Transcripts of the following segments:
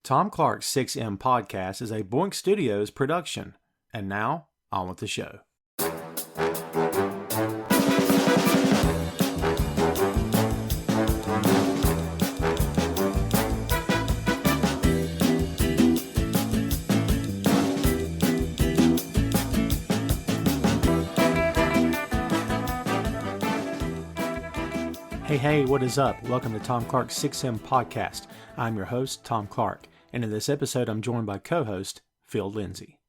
Tom Clark's 6M podcast is a Boink Studios production. And now, on with the show. Hey, what is up? Welcome to Tom Clark's 6M podcast. I'm your host, Tom Clark, and in this episode I'm joined by co-host Phil Lindsey.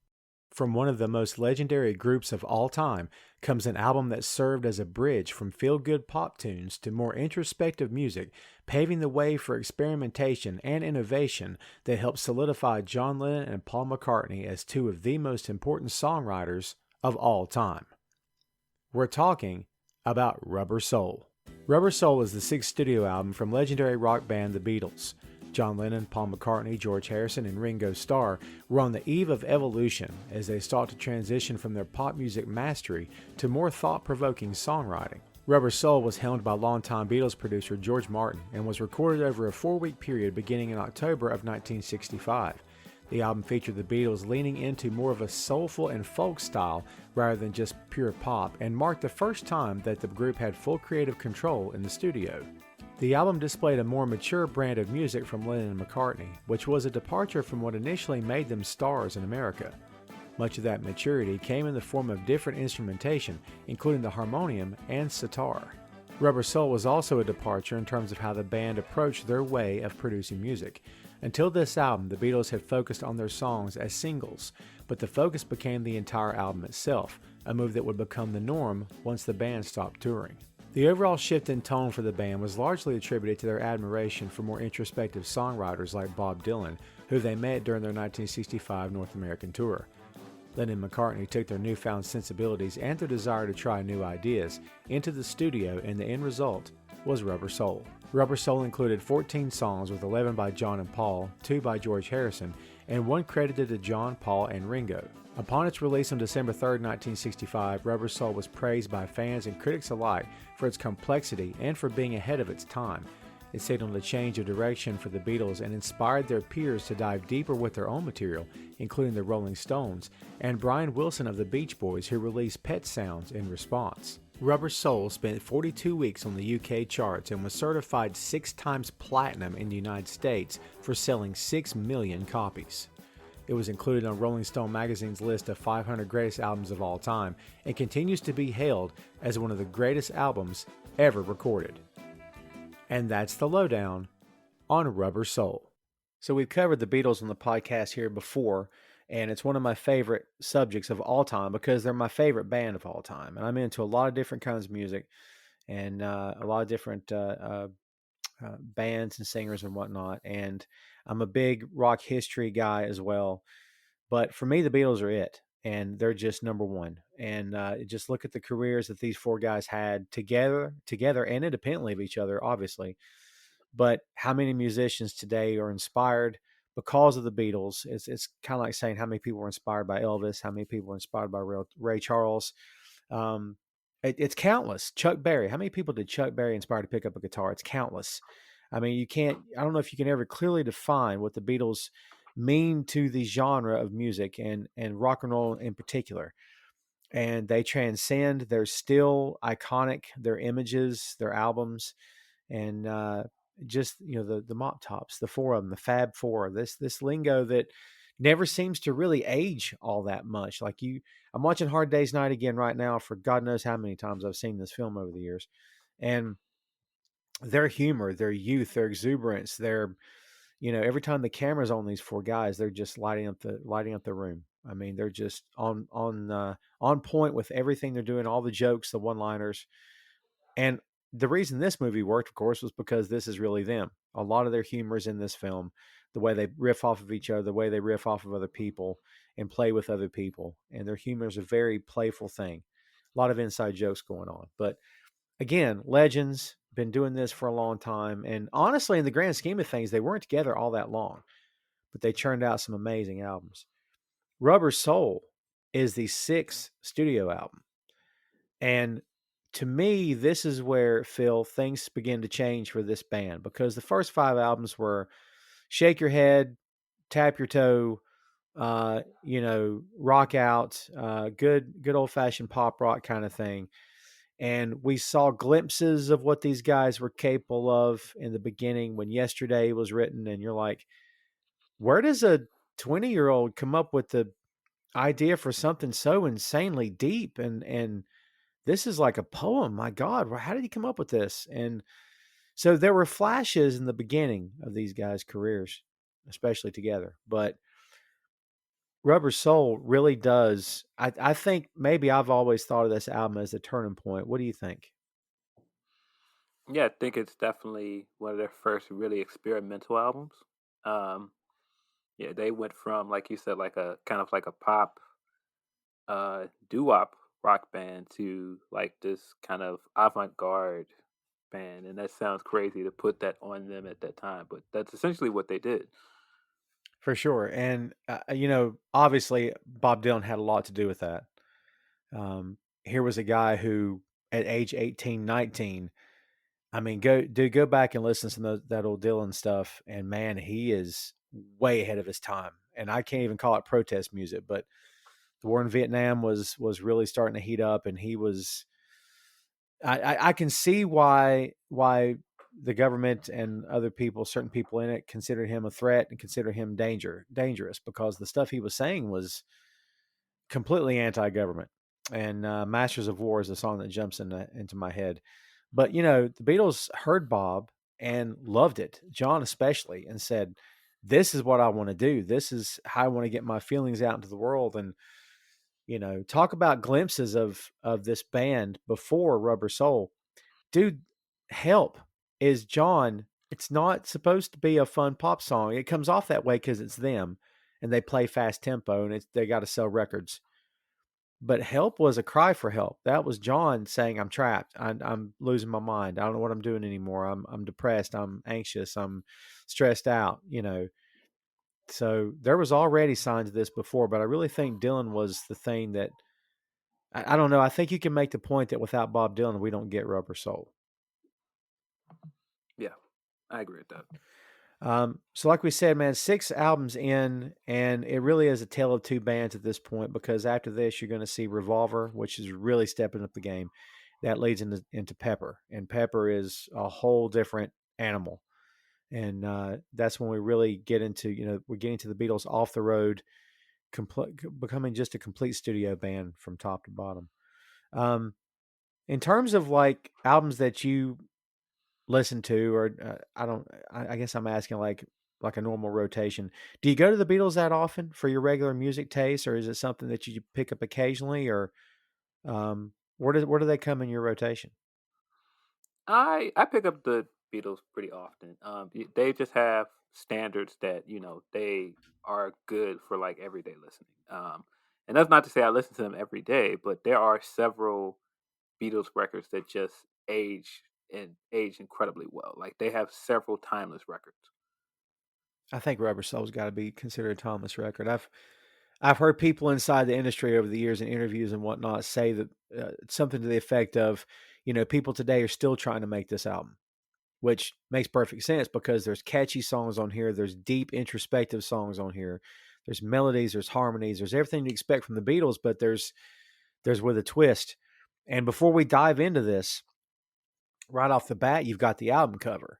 From one of the most legendary groups of all time comes an album that served as a bridge from feel-good pop tunes to more introspective music, paving the way for experimentation and innovation that helped solidify John Lennon and Paul McCartney as two of the most important songwriters of all time. We're talking about Rubber Soul. Rubber Soul is the sixth studio album from legendary rock band The Beatles. John Lennon, Paul McCartney, George Harrison, and Ringo Starr were on the eve of evolution as they sought to transition from their pop music mastery to more thought-provoking songwriting. Rubber Soul was helmed by longtime Beatles producer George Martin and was recorded over a 4-week period beginning in October of 1965. The album featured the Beatles leaning into more of a soulful and folk style rather than just pure pop, and marked the first time that the group had full creative control in the studio. The album displayed a more mature brand of music from Lennon and McCartney, which was a departure from what initially made them stars in America. Much of that maturity came in the form of different instrumentation, including the harmonium and sitar. Rubber Soul was also a departure in terms of how the band approached their way of producing music. Until this album, the Beatles had focused on their songs as singles, but the focus became the entire album itself, a move that would become the norm once the band stopped touring. The overall shift in tone for the band was largely attributed to their admiration for more introspective songwriters like Bob Dylan, who they met during their 1965 North American tour. Lennon and McCartney took their newfound sensibilities and their desire to try new ideas into the studio, and the end result was Rubber Soul. Rubber Soul included 14 songs, with 11 by John and Paul, 2 by George Harrison, and 1 credited to John, Paul, and Ringo. Upon its release on December 3, 1965, Rubber Soul was praised by fans and critics alike for its complexity and for being ahead of its time. It signaled a change of direction for the Beatles and inspired their peers to dive deeper with their own material, including the Rolling Stones and Brian Wilson of the Beach Boys, who released Pet Sounds in response. Rubber Soul spent 42 weeks on the UK charts and was certified 6 times platinum in the United States for selling 6 million copies. It was included on Rolling Stone magazine's list of 500 greatest albums of all time and continues to be hailed as one of the greatest albums ever recorded. And that's the lowdown on Rubber Soul. So we've covered the Beatles on the podcast here before, and it's one of my favorite subjects of all time because they're my favorite band of all time. And I'm into a lot of different kinds of music and a lot of different bands and singers and whatnot. And I'm a big rock history guy as well. But for me, the Beatles are it. And they're just number one. And just look at the careers that these 4 guys had together and independently of each other, obviously. But how many musicians today are inspired because of the Beatles? It's kind of like saying how many people were inspired by Elvis, how many people were inspired by Ray Charles. It's countless. Chuck Berry. How many people did Chuck Berry inspire to pick up a guitar? It's countless. I mean, I don't know if you can ever clearly define what the Beatles mean to the genre of music and rock and roll in particular. And they transcend. They're still iconic. Their images, their albums, and just, the Mop Tops, the 4 of them, the Fab Four, this lingo that never seems to really age all that much. I'm watching Hard Day's Night again right now for God knows how many times I've seen this film over the years. And their humor, their youth, their exuberance, every time the camera's on these 4 guys, they're just lighting up the room. I mean, they're just on point with everything they're doing, all the jokes, the one-liners. And the reason this movie worked, of course, was because this is really them. A lot of their humor is in this film, the way they riff off of each other, the way they riff off of other people and play with other people. And their humor is a very playful thing. A lot of inside jokes going on. But again, legends, been doing this for a long time. And honestly, in the grand scheme of things, they weren't together all that long, but they churned out some amazing albums. Rubber Soul is the 6th studio album. And to me, this is where, Phil, things begin to change for this band, because the first 5 albums were Shake Your Head, tap your toe, rock out, good old fashioned pop rock kind of thing. And we saw glimpses of what these guys were capable of in the beginning when Yesterday was written. And you're like, where does a 20-year-old come up with the idea for something so insanely deep? And this is like a poem. My God, how did he come up with this? And so there were flashes in the beginning of these guys' careers, especially together. But Rubber Soul really does. I think maybe I've always thought of this album as a turning point. What do you think? Yeah, I think it's definitely one of their first really experimental albums. Um, yeah, they went from, like you said, like a kind of like a pop doo-wop rock band to like this kind of avant-garde band, and that sounds crazy to put that on them at that time, but that's essentially what they did. For sure. And, obviously, Bob Dylan had a lot to do with that. Here was a guy who, at age 18, 19, I mean, go back and listen to that old Dylan stuff. And man, he is way ahead of his time. And I can't even call it protest music, but the war in Vietnam was really starting to heat up. And he was, I can see why the government and other people, certain people in it, considered him a threat and consider him dangerous, because the stuff he was saying was completely anti-government. And Masters of War is a song that jumps into my head. But the Beatles heard Bob and loved it, John especially, and said, "This is what I want to do. This is how I want to get my feelings out into the world." And talk about glimpses of this band before Rubber Soul, dude. Help is John. It's not supposed to be a fun pop song. It comes off that way because it's them, and they play fast tempo, and they got to sell records. But Help was a cry for help. That was John saying, "I'm trapped. I'm losing my mind. I don't know what I'm doing anymore. I'm depressed. I'm anxious. I'm stressed out." So there was already signs of this before, but I really think Dylan was the thing that I don't know. I think you can make the point that without Bob Dylan, we don't get Rubber Soul. Yeah, I agree with that. So like we said, man, 6 albums in, and it really is a tale of two bands at this point, because after this, you're going to see Revolver, which is really stepping up the game. That leads into Pepper, and Pepper is a whole different animal. And that's when we really get into, we're getting to the Beatles off the road, becoming just a complete studio band from top to bottom. Um, in terms of like albums that you listen to, or I don't, I guess I'm asking like a normal rotation. Do you go to the Beatles that often for your regular music taste, or is it something that you pick up occasionally, or where do they come in your rotation? I pick up the Beatles pretty often. They just have standards that they are good for like everyday listening. And that's not to say I listen to them every day, but there are several Beatles records that just age incredibly well. Like they have several timeless records. I think Rubber Soul's got to be considered a timeless record. I've heard people inside the industry over the years in interviews and whatnot say that something to the effect of, people today are still trying to make this album, which makes perfect sense because there's catchy songs on here, there's deep introspective songs on here, there's melodies, there's harmonies, there's everything you expect from the Beatles, but there's with a twist. And before we dive into this, right off the bat, you've got the album cover,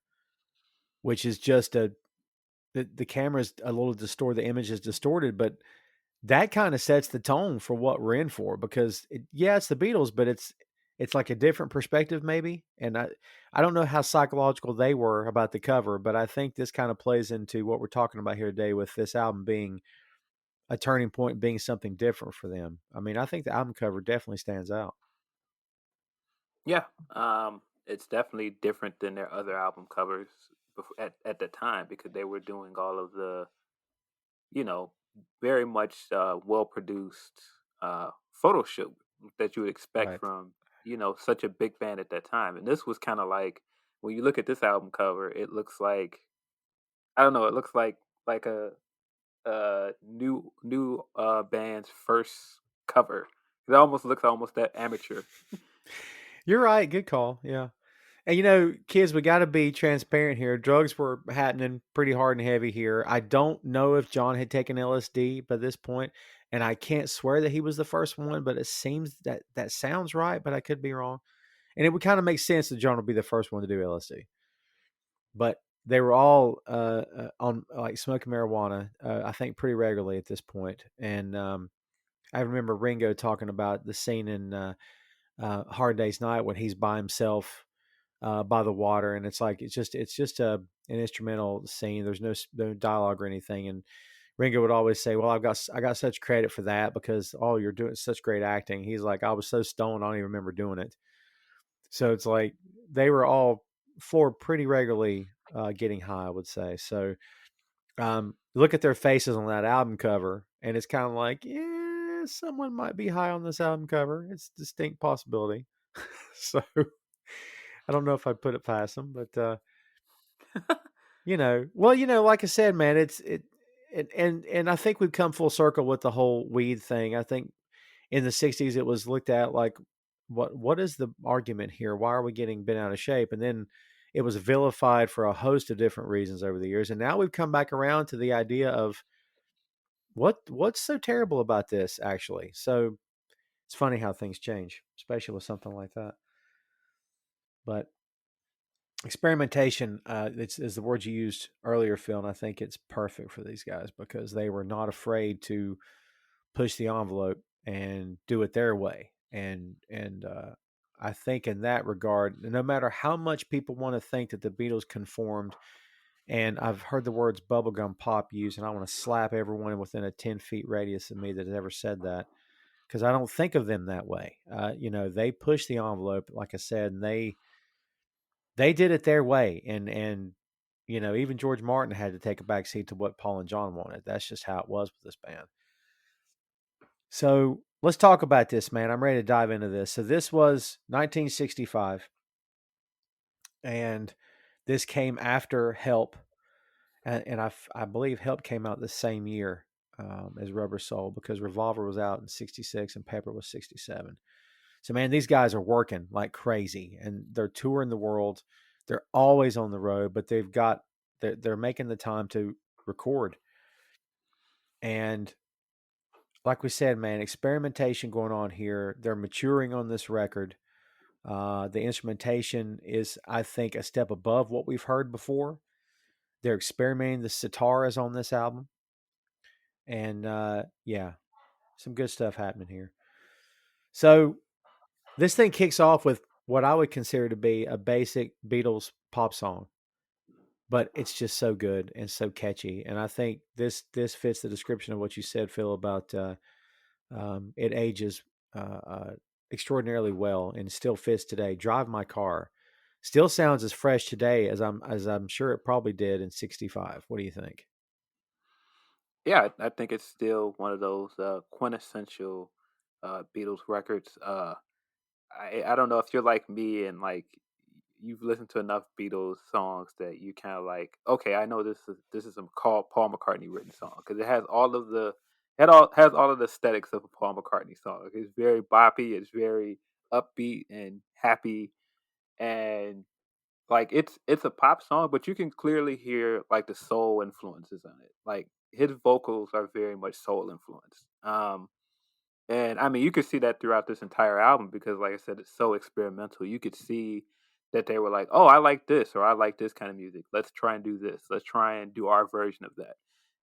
which is just the camera's a little distorted, the image is distorted, but that kind of sets the tone for what we're in for, because it's the Beatles, but it's like a different perspective maybe. And I don't know how psychological they were about the cover, but I think this kind of plays into what we're talking about here today with this album being a turning point, being something different for them. I mean, I think the album cover definitely stands out. Yeah, it's definitely different than their other album covers at the time because they were doing all of the you know very much well produced photo shoot that you would expect Right. from such a big band at that time. And this was kind of like when you look at this album cover, it looks like I don't know, it looks like a new band's first cover. It almost looks almost that amateur. You're right. Good call. Yeah. And kids, we got to be transparent here. Drugs were happening pretty hard and heavy here. I don't know if John had taken LSD by this point, and I can't swear that he was the first one, but it seems that that sounds right, but I could be wrong. And it would kind of make sense that John would be the first one to do LSD. But they were all on like smoking marijuana, I think pretty regularly at this point. And I remember Ringo talking about the scene in Hard Day's Night when he's by himself by the water, and it's just an instrumental scene. There's no dialogue or anything, and Ringo would always say, "Well, I got such credit for that because you're doing such great acting." He's like, "I was so stoned, I don't even remember doing it." So it's like they were all floored pretty regularly, getting high, I would say. So look at their faces on that album cover, and it's kind of like, yeah, someone might be high on this album cover. It's a distinct possibility. So I don't know if I'd put it past them, but well, like I said, man, and I think we've come full circle with the whole weed thing. I think in the '60s it was looked at like, what is the argument here? Why are we getting bent out of shape? And then it was vilified for a host of different reasons over the years, and now we've come back around to the idea of what's so terrible about this actually. So it's funny how things change, especially with something like that. But experimentation, is the word you used earlier, Phil, and I think it's perfect for these guys because they were not afraid to push the envelope and do it their way. And I think in that regard, no matter how much people want to think that the Beatles conformed, and I've heard the words bubblegum pop used, and I want to slap everyone within a 10 feet radius of me that has ever said that because I don't think of them that way. They push the envelope, like I said, and they did it their way, and even George Martin had to take a backseat to what Paul and John wanted. That's just how it was with this band. So let's talk about this, man. I'm ready to dive into this. So this was 1965, and this came after Help, and I believe Help came out the same year as Rubber Soul because Revolver was out in '66 and Pepper was '67. So man, these guys are working like crazy, and they're touring the world. They're always on the road, but they're making the time to record. And like we said, man, experimentation going on here. They're maturing on this record. The instrumentation is, I think, a step above what we've heard before. They're experimenting. The sitar is on this album, and yeah, some good stuff happening here. So this thing kicks off with what I would consider to be a basic Beatles pop song, but it's just so good and so catchy. And I think this fits the description of what you said, Phil, about it ages extraordinarily well and still fits today. Drive My Car still sounds as fresh today as I'm sure it probably did in '65. What do you think? Yeah, I think it's still one of those quintessential Beatles records. I don't know if you're like me and like you've listened to enough Beatles songs that you kind of like, okay, I know this is some Paul McCartney written song because it has all of the it all has all of the aesthetics of a Paul McCartney song. It's very boppy, it's very upbeat and happy, and like it's a pop song, but you can clearly hear like the soul influences on it. Like his vocals are very much soul influenced. And I mean, you could see that throughout this entire album because, like I said, it's so experimental. You could see that they were like, "Oh, I like this," or "I like this kind of music. Let's try and do this. Let's try and do our version of that."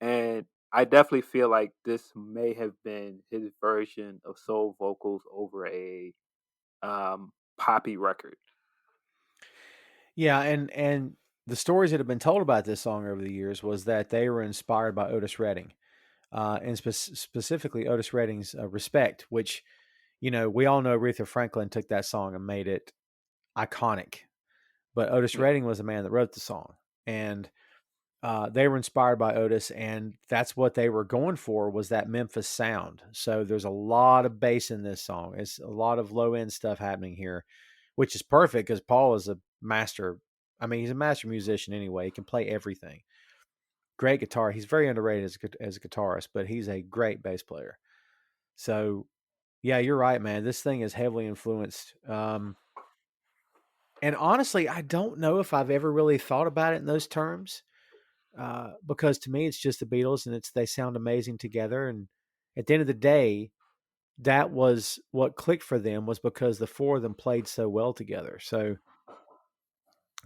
And I definitely feel like this may have been his version of soul vocals over a poppy record. Yeah, and the stories that have been told about this song over the years was that they were inspired by Otis Redding, and specifically Otis Redding's "Respect," which we all know Aretha Franklin took that song and made it iconic. But Otis Yeah. Redding was the man that wrote the song, and they were inspired by Otis, and that's what they were going for was that Memphis sound. So there's a lot of bass in this song. It's a lot of low end stuff happening here, which is perfect because Paul is a master. I mean, he's a master musician anyway. He can play everything. Great guitar. He's very underrated as a guitarist, but he's a great bass player. So yeah, you're right, man. This thing is heavily influenced. And honestly, I don't know if I've ever really thought about it in those terms, because to me, it's just the Beatles, and they sound amazing together. And at the end of the day, that was what clicked for them, was because the four of them played so well together. So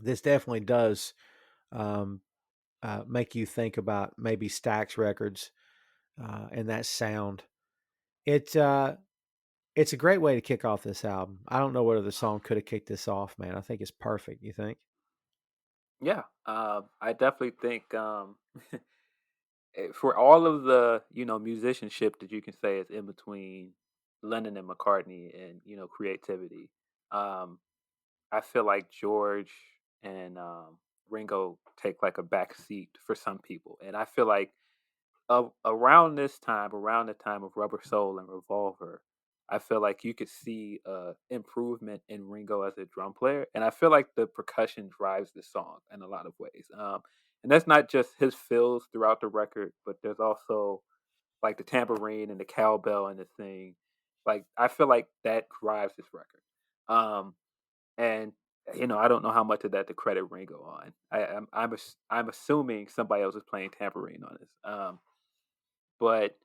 this definitely does um, make you think about maybe Stax Records and that sound. It it's a great way to kick off this album. I don't know what other song could have kicked this off, man. I think it's perfect. You think? Yeah, I definitely think for all of the musicianship that you can say is in between Lennon and McCartney and creativity. Um, I feel like George and Ringo take like a back seat for some people, and I feel like around this time, around the time of Rubber Soul and Revolver, I feel like you could see improvement in Ringo as a drum player, and I feel like the percussion drives the song in a lot of ways. And that's not just his fills throughout the record, but there's also like the tambourine and the cowbell and the thing. Like I feel like that drives this record. And I don't know how much of that to credit Ringo on. I'm assuming somebody else is playing tambourine on this. But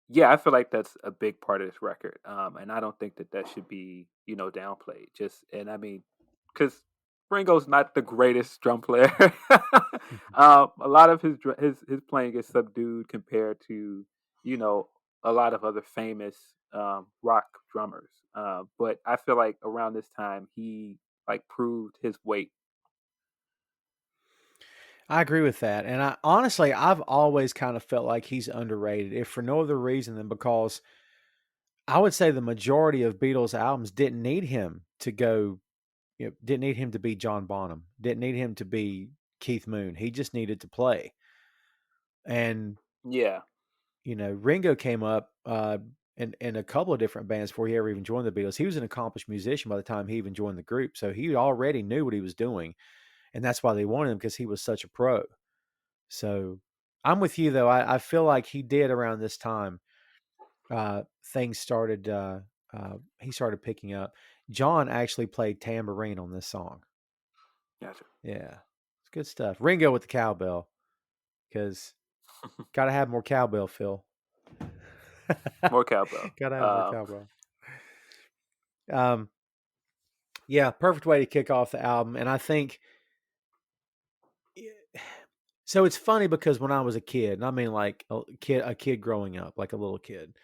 yeah, I feel like that's a big part of this record, and I don't think that that should be downplayed. Just and I mean, because Ringo's not the greatest drum player. A lot of his playing is subdued compared to a lot of other famous rock drummers. But I feel like around this time he like proved his weight. I agree with that. And I honestly, I've always kind of felt like he's underrated, if for no other reason than because I would say the majority of Beatles albums didn't need him to go, didn't need him to be John Bonham, didn't need him to be Keith Moon. He just needed to play. And, Yeah, Ringo came up in a couple of different bands before he ever even joined the Beatles. He was an accomplished musician by the time he even joined the group. So he already knew what he was doing. And that's why they wanted him, because he was such a pro. So I'm with you though. I feel like he did around this time. Things started. He started picking up. John actually played tambourine on this song. gotcha. Yeah, it's good stuff. Ringo with the cowbell, because got to have more cowbell, Phil. More cowbell. Got to have more cowbell. Um, yeah, perfect way to kick off the album, and I think. So it's funny because when I was a kid, and I mean like a kid growing up, like a little kid,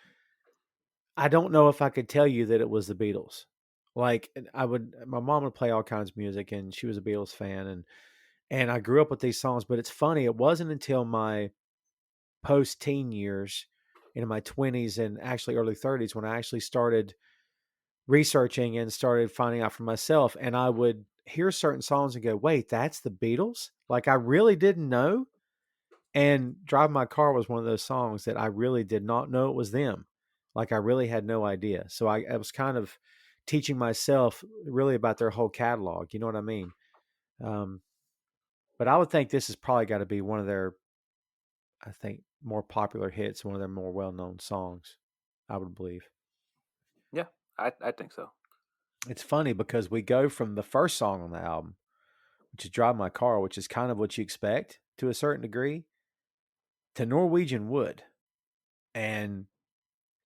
I don't know if I could tell you that it was the Beatles. Like my mom would play all kinds of music, and she was a Beatles fan, and I grew up with these songs. But it's funny, it wasn't until my post-teen years, in my 20s and actually early 30s, when I actually started researching and started finding out for myself. And I would hear certain songs and go, "Wait, that's the Beatles?" Like I really didn't know. And Drive My Car was one of those songs that I really did not know it was them. Like I really had no idea. So I was kind of teaching myself really about their whole catalog. You know what I mean? Um, but I would think this has probably got to be one of their, I think, more popular hits, one of their more well known songs, I would believe. Yeah, I think so. It's funny because we go from the first song on the album, which is Drive My Car, which is kind of what you expect to a certain degree, to Norwegian Wood. And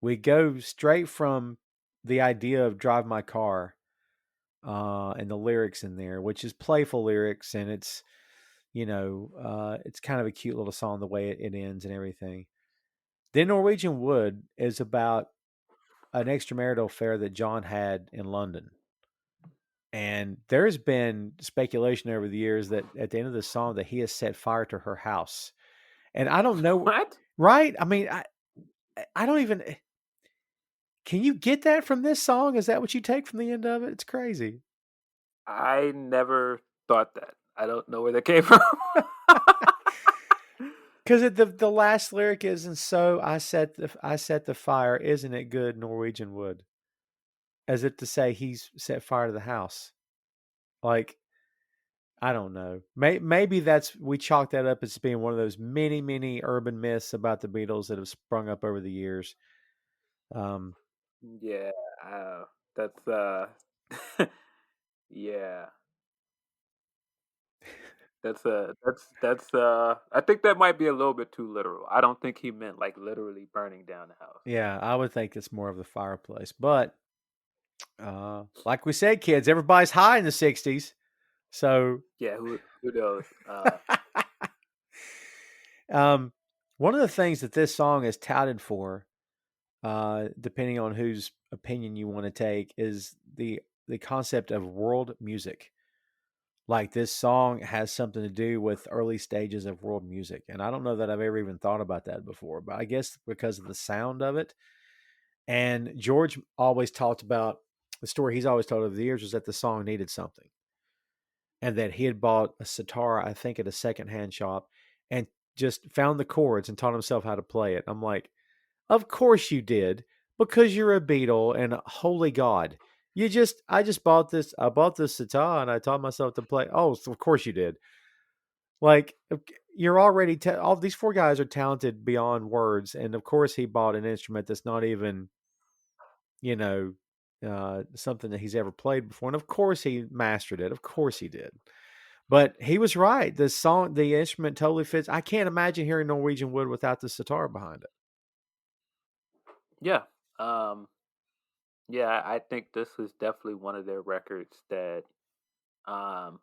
we go straight from the idea of Drive My Car and the lyrics in there, which is playful lyrics, and it's kind of a cute little song the way it ends and everything. Then Norwegian Wood is about an extramarital affair that John had in London. And there's been speculation over the years that at the end of the song that he has set fire to her house. And I don't know, What? right? I mean, I don't even. Can you get that from this song? Is that what you take from the end of it? It's crazy. I never thought that. I don't know where that came from. Because the last lyric is, "And so I set the fire. Isn't it good, Norwegian Wood?" As if to say he's set fire to the house. Like I don't know. Maybe that's we chalk that up as being one of those many many urban myths about the Beatles that have sprung up over the years. Um, Yeah, that's Yeah. I think that might be a little bit too literal. I don't think he meant like literally burning down the house. Yeah, I would think it's more of the fireplace. But like we said, kids, everybody's high in the 60s. So Yeah, who knows? um, one of the things that this song is touted for, depending on whose opinion you want to take, is the concept of world music. Like this song has something to do with early stages of world music. And I don't know that I've ever even thought about that before, but I guess because of the sound of it. And George always talked about the story he's always told over the years was that the song needed something. And that he had bought a sitar, I think, at a secondhand shop and just found the chords and taught himself how to play it. I'm like, of course you did, because you're a Beatle and holy God. I bought this sitar and I taught myself to play. Oh, so of course you did. Like, you're already, all these four guys are talented beyond words. And of course he bought an instrument that's not even, you know, something that he's ever played before. And of course he mastered it. Of course he did. But he was right. The instrument totally fits. I can't imagine hearing Norwegian Wood without the sitar behind it. Yeah. Um, yeah, I think this was definitely one of their records that um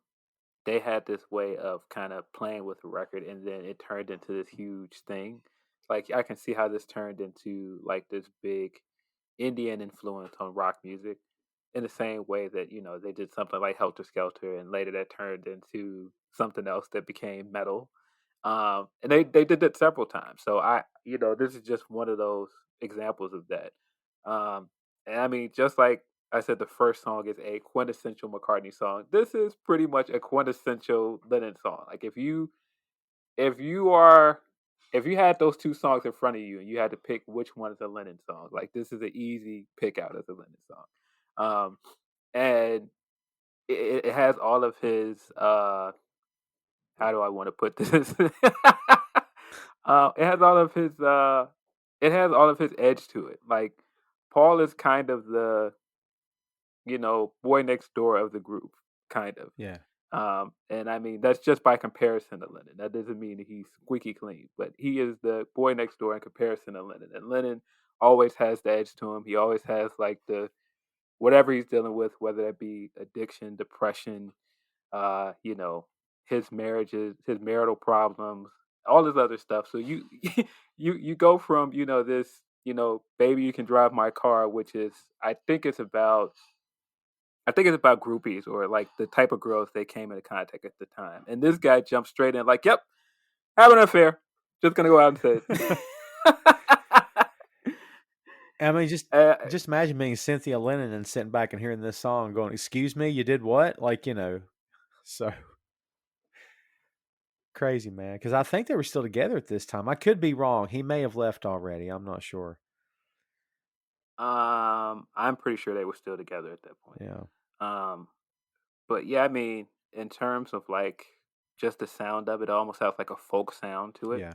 they had this way of kind of playing with the record and then it turned into this huge thing. Like I can see how this turned into like this big Indian influence on rock music in the same way that, they did something like Helter Skelter and later that turned into something else that became metal. And they did that several times. So this is just one of those examples of that. And I mean, just like I said, the first song is a quintessential McCartney song. This is pretty much a quintessential Lennon song. Like if you are if you had those two songs in front of you and you had to pick which one is a Lennon song, like this is an easy pick out as a Lennon song. Um, and it has all of his how do I want to put this? It has all of his it has all of his edge to it. Like Paul is kind of the boy next door of the group, kind of. Yeah. And I mean that's just by comparison to Lennon. That doesn't mean that he's squeaky clean, but he is the boy next door in comparison to Lennon. And Lennon always has the edge to him. He always has like the whatever he's dealing with, whether that be addiction, depression, you know, his marriages, his marital problems, all this other stuff. So you you go from, this, baby you can drive my car, which is I think it's about groupies or like the type of girls they came into contact at the time. And this guy jumps straight in like, yep, having an affair. Just gonna go out and say it. I mean, uh, just imagine being Cynthia Lennon and sitting back and hearing this song, going, "Excuse me, you did what?" Like, so crazy, man. Because I think they were still together at this time. I could be wrong. He may have left already. I'm not sure. I'm pretty sure they were still together at that point. Yeah, Um, but yeah, I mean, in terms of like just the sound of it, almost has like a folk sound to it, yeah,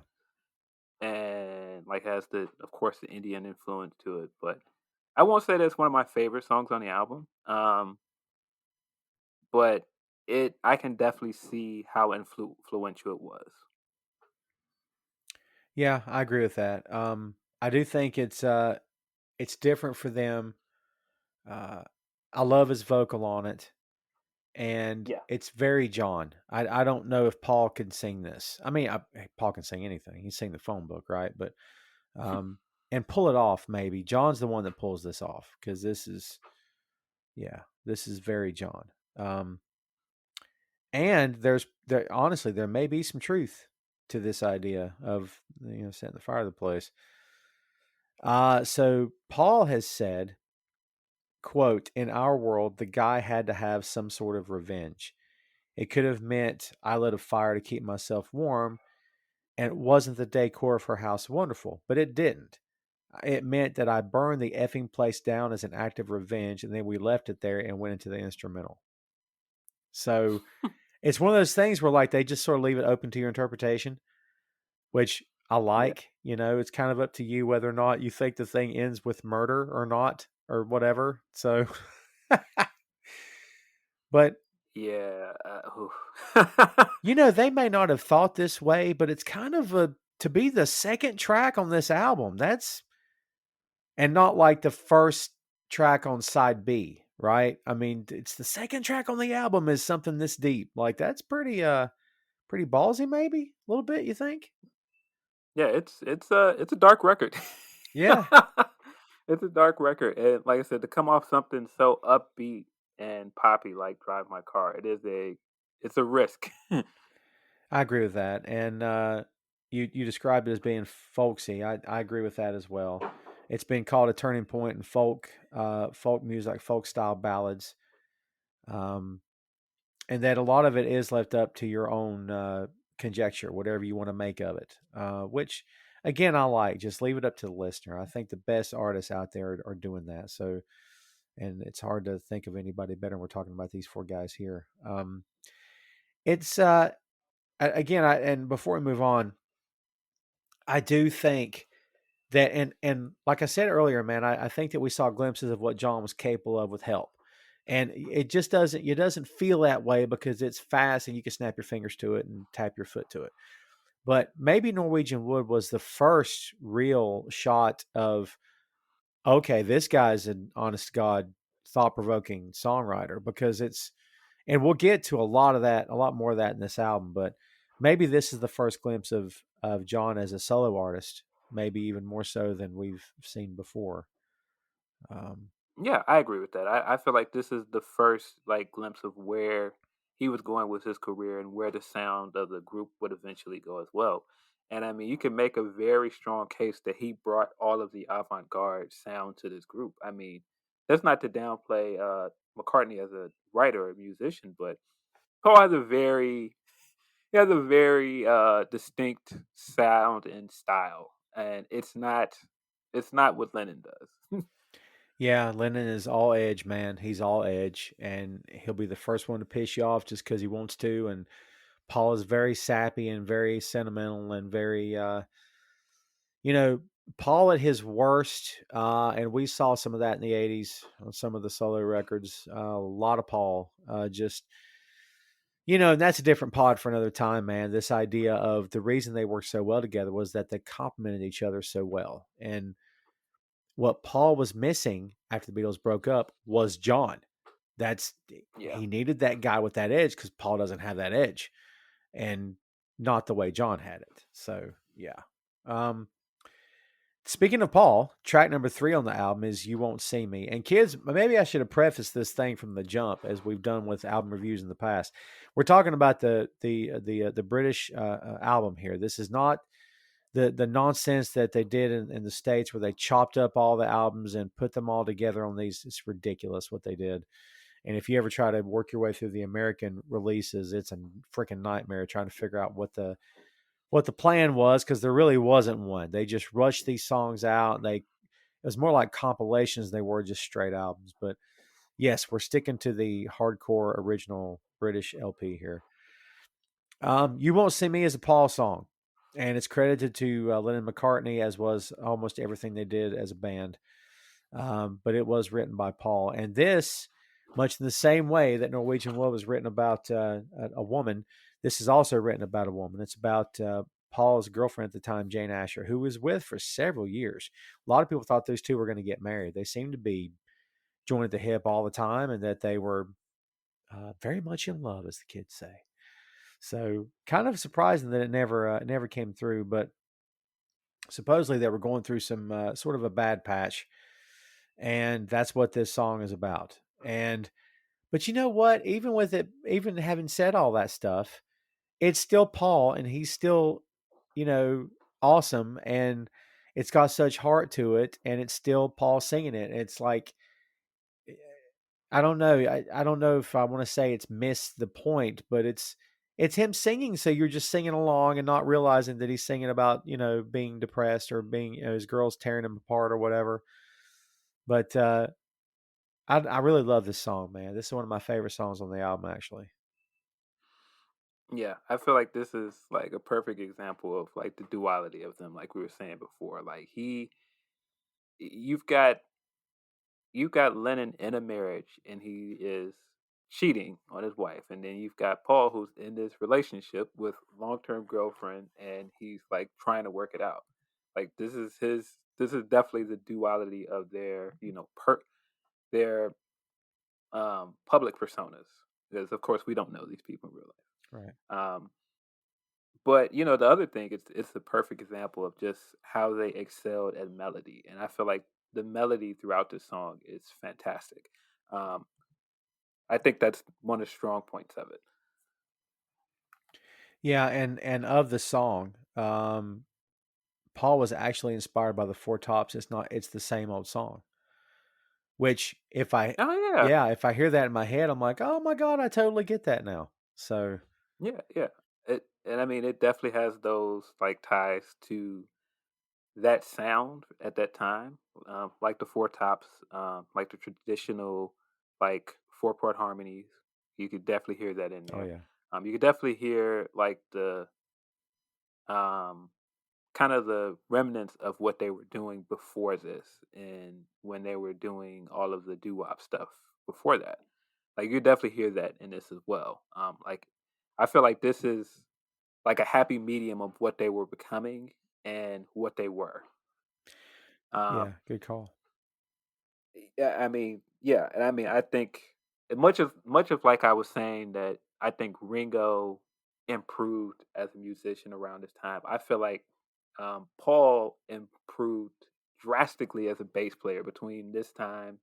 and like has of course, the Indian influence to it. But I won't say that's one of my favorite songs on the album. But I can definitely see how influential it was. yeah. I agree with that. I do think it's different for them. Uh, I love his vocal on it, and Yeah. it's very John. I don't know if Paul can sing this. I mean, Paul can sing anything. He can sing the phone book, right? But and pull it off. Maybe John's the one that pulls this off because this is very John. Um, and honestly there may be some truth to this idea of setting the fire to the place. So Paul has said, quote, "In our world, the guy had to have some sort of revenge. It could have meant I lit a fire to keep myself warm, and it wasn't the decor of her house wonderful, but it didn't. It meant that I burned the effing place down as an act of revenge, and then we left it there and went into the instrumental." So it's one of those things where like they just sort of leave it open to your interpretation, which I Yeah. like. It's kind of up to you whether or not you think the thing ends with murder or not or whatever. So But Yeah. they may not have thought this way, but it's kind of to be the second track on this album. And not like the first track on side B, right? I mean, it's the second track on the album is something this deep. Like that's pretty ballsy, maybe a little bit. You think? Yeah, it's a dark record. Yeah, It's a dark record, and like I said, to come off something so upbeat and poppy like "Drive My Car," it's a risk. I agree with that. And you described it as being folksy. I agree with that as well. It's been called a turning point in folk music, like folk style ballads. Um, and that a lot of it is left up to your own conjecture, whatever you want to make of it. Which, again, I like. Just leave it up to the listener. I think the best artists out there are doing that. So, and it's hard to think of anybody better. We're talking about these four guys here. It's again, and before we move on, I do think that, and like I said earlier, man, I think that we saw glimpses of what John was capable of with help. And it doesn't feel that way because it's fast and you can snap your fingers to it and tap your foot to it. But maybe Norwegian Wood was the first real shot of, okay, this guy's an honest to God, thought provoking songwriter, because and we'll get to a lot of that, a lot more of that in this album, but maybe this is the first glimpse of John as a solo artist, maybe even more so than we've seen before. Um, Yeah, I agree with that. I feel like this is the first like glimpse of where he was going with his career and where the sound of the group would eventually go as well. And I mean, you can make a very strong case that he brought all of the avant-garde sound to this group. I mean, that's not to downplay McCartney as a writer or musician, but Paul has a very distinct sound and style, and it's not what Lennon does. yeah, Lennon is all edge, man. He's all edge, and he'll be the first one to piss you off just because he wants to. And Paul is very sappy and very sentimental and very, you know, Paul at his worst, and we saw some of that in the '80s on some of the solo records. A lot of Paul, just and that's a different pod for another time, man. This idea of the reason they worked so well together was that they complemented each other so well, and what Paul was missing after the Beatles broke up was John. That's Yeah. He needed that guy with that edge because Paul doesn't have that edge, and not the way John had it. So yeah. Um, Speaking of Paul, track number 3 on the album is "You Won't See Me." And kids, maybe I should have prefaced this thing from the jump, as we've done with album reviews in the past. We're talking about the British album here. This is not the nonsense that they did in the States, where they chopped up all the albums and put them all together on these. It's ridiculous what they did. And if you ever try to work your way through the American releases, it's a freaking nightmare trying to figure out what the plan was, because there really wasn't one. They just rushed these songs out. It was more like compilations than they were just straight albums. But yes, we're sticking to the hardcore original British LP here. "You Won't See Me" is a Paul song, and it's credited to Lennon McCartney, as was almost everything they did as a band. But it was written by Paul. And this, much in the same way that Norwegian Wood was written about a woman, this is also written about a woman. It's about Paul's girlfriend at the time, Jane Asher, who was with for several years. A lot of people thought those two were going to get married. They seemed to be joined at the hip all the time, and that they were very much in love, as the kids say. So kind of surprising that it never came through. But supposedly they were going through some sort of a bad patch, and that's what this song is about. But you know what? Even with it, even having said all that stuff, it's still Paul, and he's still, you know, awesome, and it's got such heart to it, and it's still Paul singing it. It's like, I don't know. I don't know if I want to say it's missed the point, but it's him singing, so you're just singing along and not realizing that he's singing about, being depressed, or being, his girl's tearing him apart or whatever. But I really love this song, man. This is one of my favorite songs on the album, actually. Yeah, I feel like this is like a perfect example of like the duality of them, like we were saying before. Like you've got you've got Lennon in a marriage, and he is cheating on his wife, and then you've got Paul who's in this relationship with long-term girlfriend, and he's like trying to work it out. Like this is definitely the duality of their their public personas, because of course we don't know these people in real Right. life. But the other thing, it's the perfect example of just how they excelled at melody, and I feel like the melody throughout this song is fantastic. Um, I think that's one of the strong points of it. Yeah, and of the song, Paul was actually inspired by the Four Tops. It's the same old song. Which Oh yeah, yeah, if I hear that in my head, I'm like, "Oh my god, I totally get that now." So, yeah. And I mean, it definitely has those like ties to that sound at that time, like the Four Tops, like the traditional like 4-part harmonies. You could definitely hear that in oh there. yeah. You could definitely hear like the um, kind of the remnants of what they were doing before this, and when they were doing all of the doo wop stuff before that. Like you definitely hear that in this as well. Like I feel like this is like a happy medium of what they were becoming and what they were. Um, Yeah, good call. yeah, I mean, yeah, and I mean, I think much of like I was saying that I think Ringo improved as a musician around this time. I feel like Paul improved drastically as a bass player between this time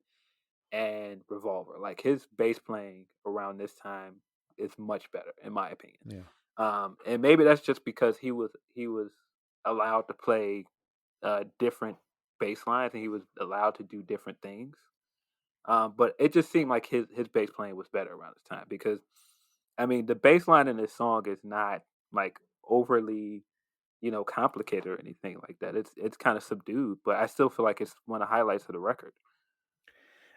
and Revolver. Like his bass playing around this time is much better, in my opinion. Yeah. And maybe that's just because he was allowed to play different bass lines, and he was allowed to do different things. But it just seemed like his bass playing was better around this time, because I mean the bass line in this song is not like overly complicated or anything like that. It's kind of subdued, but I still feel like it's one of the highlights of the record.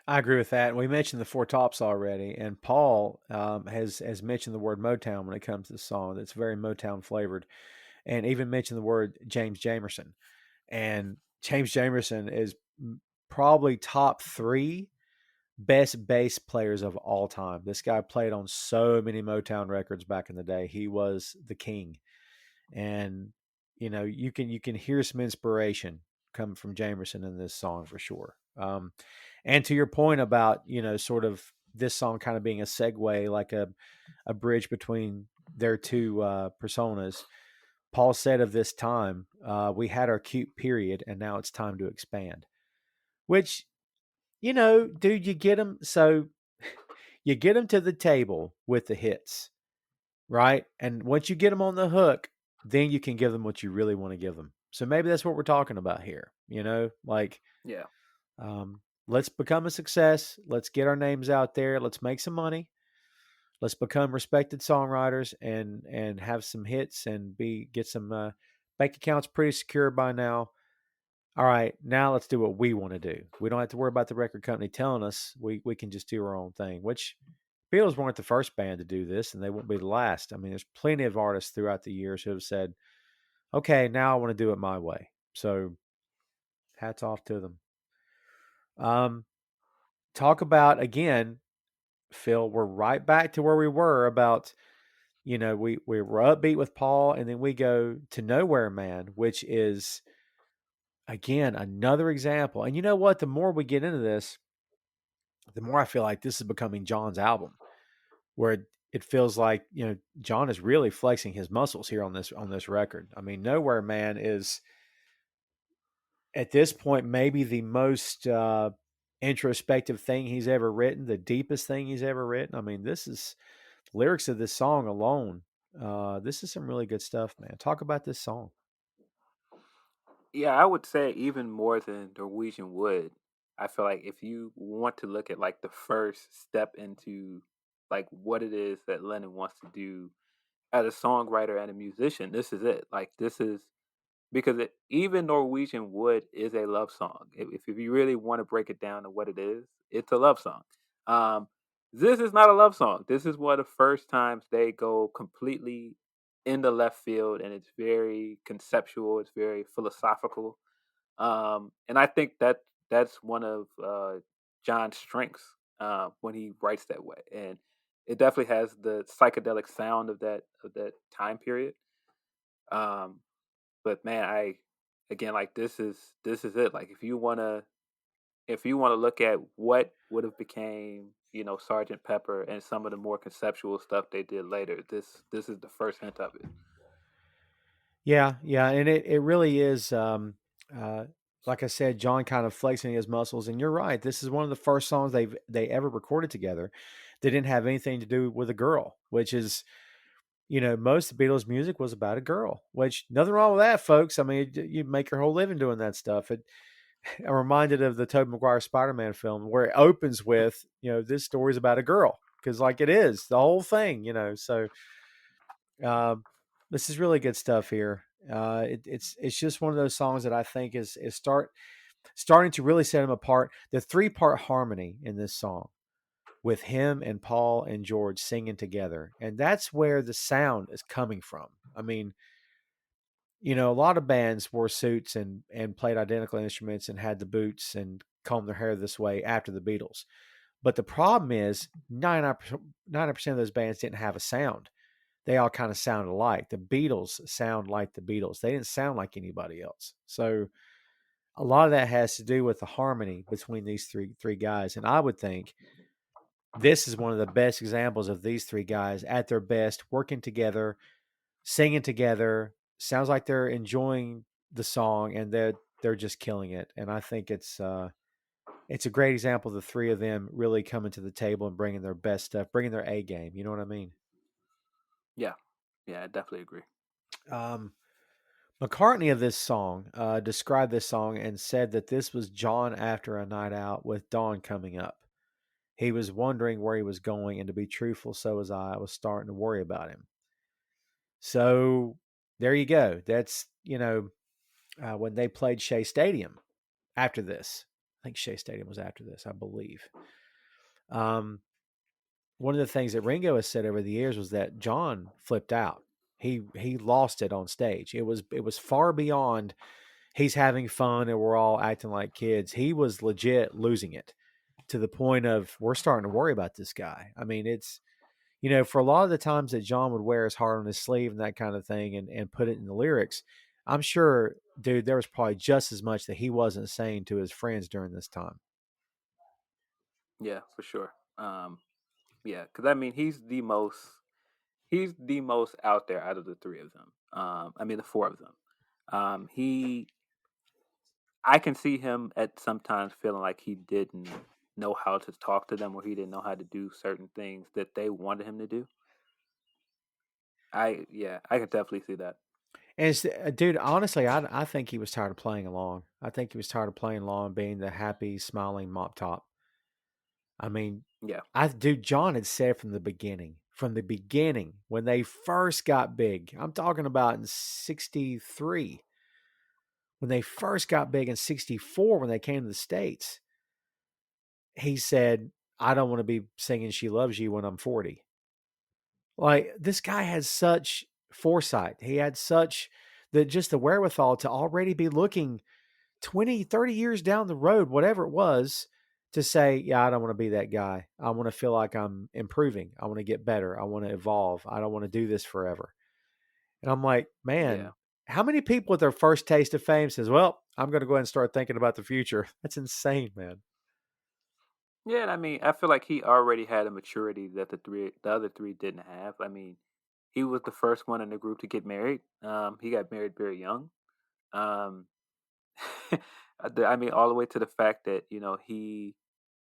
I agree with that. We mentioned the Four Tops already, and Paul has mentioned the word Motown when it comes to the song. That's very Motown flavored, and even mentioned the word James Jamerson. And James Jamerson is probably top three best bass players of all time. This guy played on so many Motown records back in the day. He was the king, and you can hear some inspiration coming from Jamerson in this song for sure. And to your point about sort of this song kind of being a segue, like a bridge between their two personas. Paul said of this time, we had our cute period, and now it's time to expand. Which, dude, you get them. So you get them to the table with the hits, right? And once you get them on the hook, then you can give them what you really want to give them. So maybe that's what we're talking about here. Like, Yeah. let's become a success. Let's get our names out there. Let's make some money. Let's become respected songwriters and have some hits and get some bank accounts pretty secure by now. All right, now let's do what we want to do. We don't have to worry about the record company telling us. We can just do our own thing, which Beatles weren't the first band to do this, and they won't be the last. I mean, there's plenty of artists throughout the years who have said, okay, now I want to do it my way. So hats off to them. Um, talk about, again, Phil, we're right back to where we were about, we were upbeat with Paul, and then we go to Nowhere Man, which is, again, another example. And you know what? The more we get into this, the more I feel like this is becoming John's album, where it feels like John is really flexing his muscles here on this record. I mean, Nowhere Man is at this point maybe the most introspective thing he's ever written, the deepest thing he's ever written. I mean, this is lyrics of this song alone. This is some really good stuff, man. Talk about this song. Yeah, I would say even more than Norwegian Wood. I feel like if you want to look at like the first step into like what it is that Lennon wants to do as a songwriter and a musician, this is it. Like this is because even Norwegian Wood is a love song. If you really want to break it down to what it is, it's a love song. Um, this is not a love song. This is one of the first times they go completely in the left field, and it's very conceptual. It's very philosophical, and I think that's one of John's strengths when he writes that way. And it definitely has the psychedelic sound of that time period. Um, but man, I again like this is it. Like if you wanna look at what would have became, Sergeant Pepper and some of the more conceptual stuff they did later, this is the first hint of it. Yeah, yeah, and it really is. Uh, like I said, John kind of flexing his muscles, and you're right. This is one of the first songs they ever recorded together. They didn't have anything to do with a girl, which is, most of the Beatles' music was about a girl. Which nothing wrong with that, folks. I mean, you make your whole living doing that stuff. I'm reminded of the Tobey Maguire Spider-Man film where it opens with, this story's about a girl because, like, it is the whole thing. So um, this is really good stuff here. It's just one of those songs that I think is starting to really set him apart. The 3-part harmony in this song with him and Paul and George singing together, and that's where the sound is coming from. I mean, a lot of bands wore suits and played identical instruments and had the boots and combed their hair this way after the Beatles. But the problem is 99% of those bands didn't have a sound. They all kind of sound alike. The Beatles sound like the Beatles. They didn't sound like anybody else. So a lot of that has to do with the harmony between these three guys. And I would think this is one of the best examples of these three guys at their best, working together, singing together. Sounds like they're enjoying the song and they're just killing it. And I think it's a great example of the three of them really coming to the table and bringing their best stuff, bringing their A game. You know what I mean? Yeah. Yeah, I definitely agree. Um, McCartney of this song described this song and said that this was John after a night out with dawn coming up. He was wondering where he was going, and to be truthful, so was I. I was starting to worry about him. So there you go. That's, when they played Shea Stadium after this. I think Shea Stadium was after this, I believe. Um, One of the things that Ringo has said over the years was that John flipped out. He lost it on stage. It was far beyond he's having fun and we're all acting like kids. He was legit losing it to the point of we're starting to worry about this guy. I mean, it's for a lot of the times that John would wear his heart on his sleeve and that kind of thing and put it in the lyrics, I'm sure, dude, there was probably just as much that he wasn't saying to his friends during this time. Yeah, for sure. Yeah, because I mean he's the most out there out of the three of them. I mean the four of them. He I can see him at sometimes feeling like he didn't know how to talk to them or he didn't know how to do certain things that they wanted him to do. I can definitely see that. And dude, honestly, I think he was tired of playing along. I think he was tired of playing along, being the happy, smiling mop top. I mean, Yeah, dude, John had said from the beginning, when they first got big, I'm talking about in 63, when they first got big in 64, when they came to the States, he said, I don't want to be singing She Loves You when I'm 40. Like, this guy had such foresight. He had such just the wherewithal to already be looking 20, 30 years down the road, whatever it was, to say, yeah, I don't want to be that guy. I want to feel like I'm improving. I want to get better. I want to evolve. I don't want to do this forever. And I'm like, yeah, man, how many people with their first taste of fame says, well, I'm going to go ahead and start thinking about the future? That's insane, man. yeah. And I mean, I feel like he already had a maturity that the other three didn't have. I mean, he was the first one in the group to get married. He got married very young. Um, I mean, all the way to the fact that he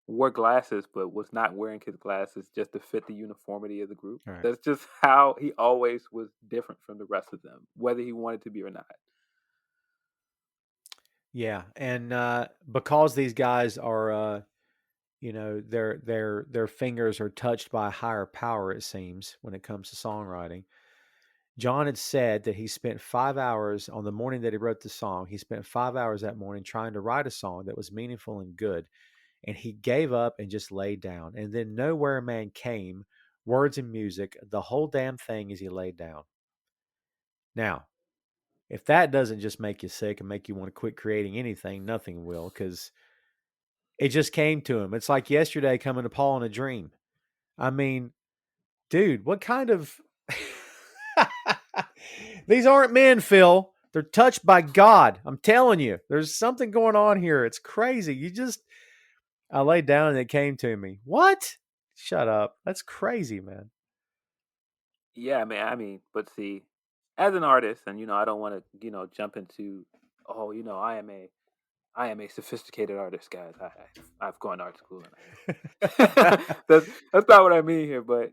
wore glasses, but was not wearing his glasses just to fit the uniformity of the group. All right. That's just how he always was different from the rest of them, whether he wanted to be or not. Yeah. And because these guys are, their fingers are touched by a higher power, it seems, when it comes to songwriting. John had said that he spent 5 hours on the morning that he wrote the song. He spent 5 hours that morning trying to write a song that was meaningful and good. And he gave up and just laid down. And then Nowhere Man came, words and music, the whole damn thing as he laid down. Now, if that doesn't just make you sick and make you want to quit creating anything, nothing will, because it just came to him. It's like yesterday coming to Paul in a dream. I mean, Dude, what kind of these aren't men, Phil. They're touched by God. I'm telling you, there's something going on here. It's crazy. I laid down and it came to me. What? Shut up. That's crazy, man. Yeah, man. I mean, but see, as an artist, and I don't want to, jump into, oh, I am a sophisticated artist, guys. I've gone to art school, and that's not what I mean here. But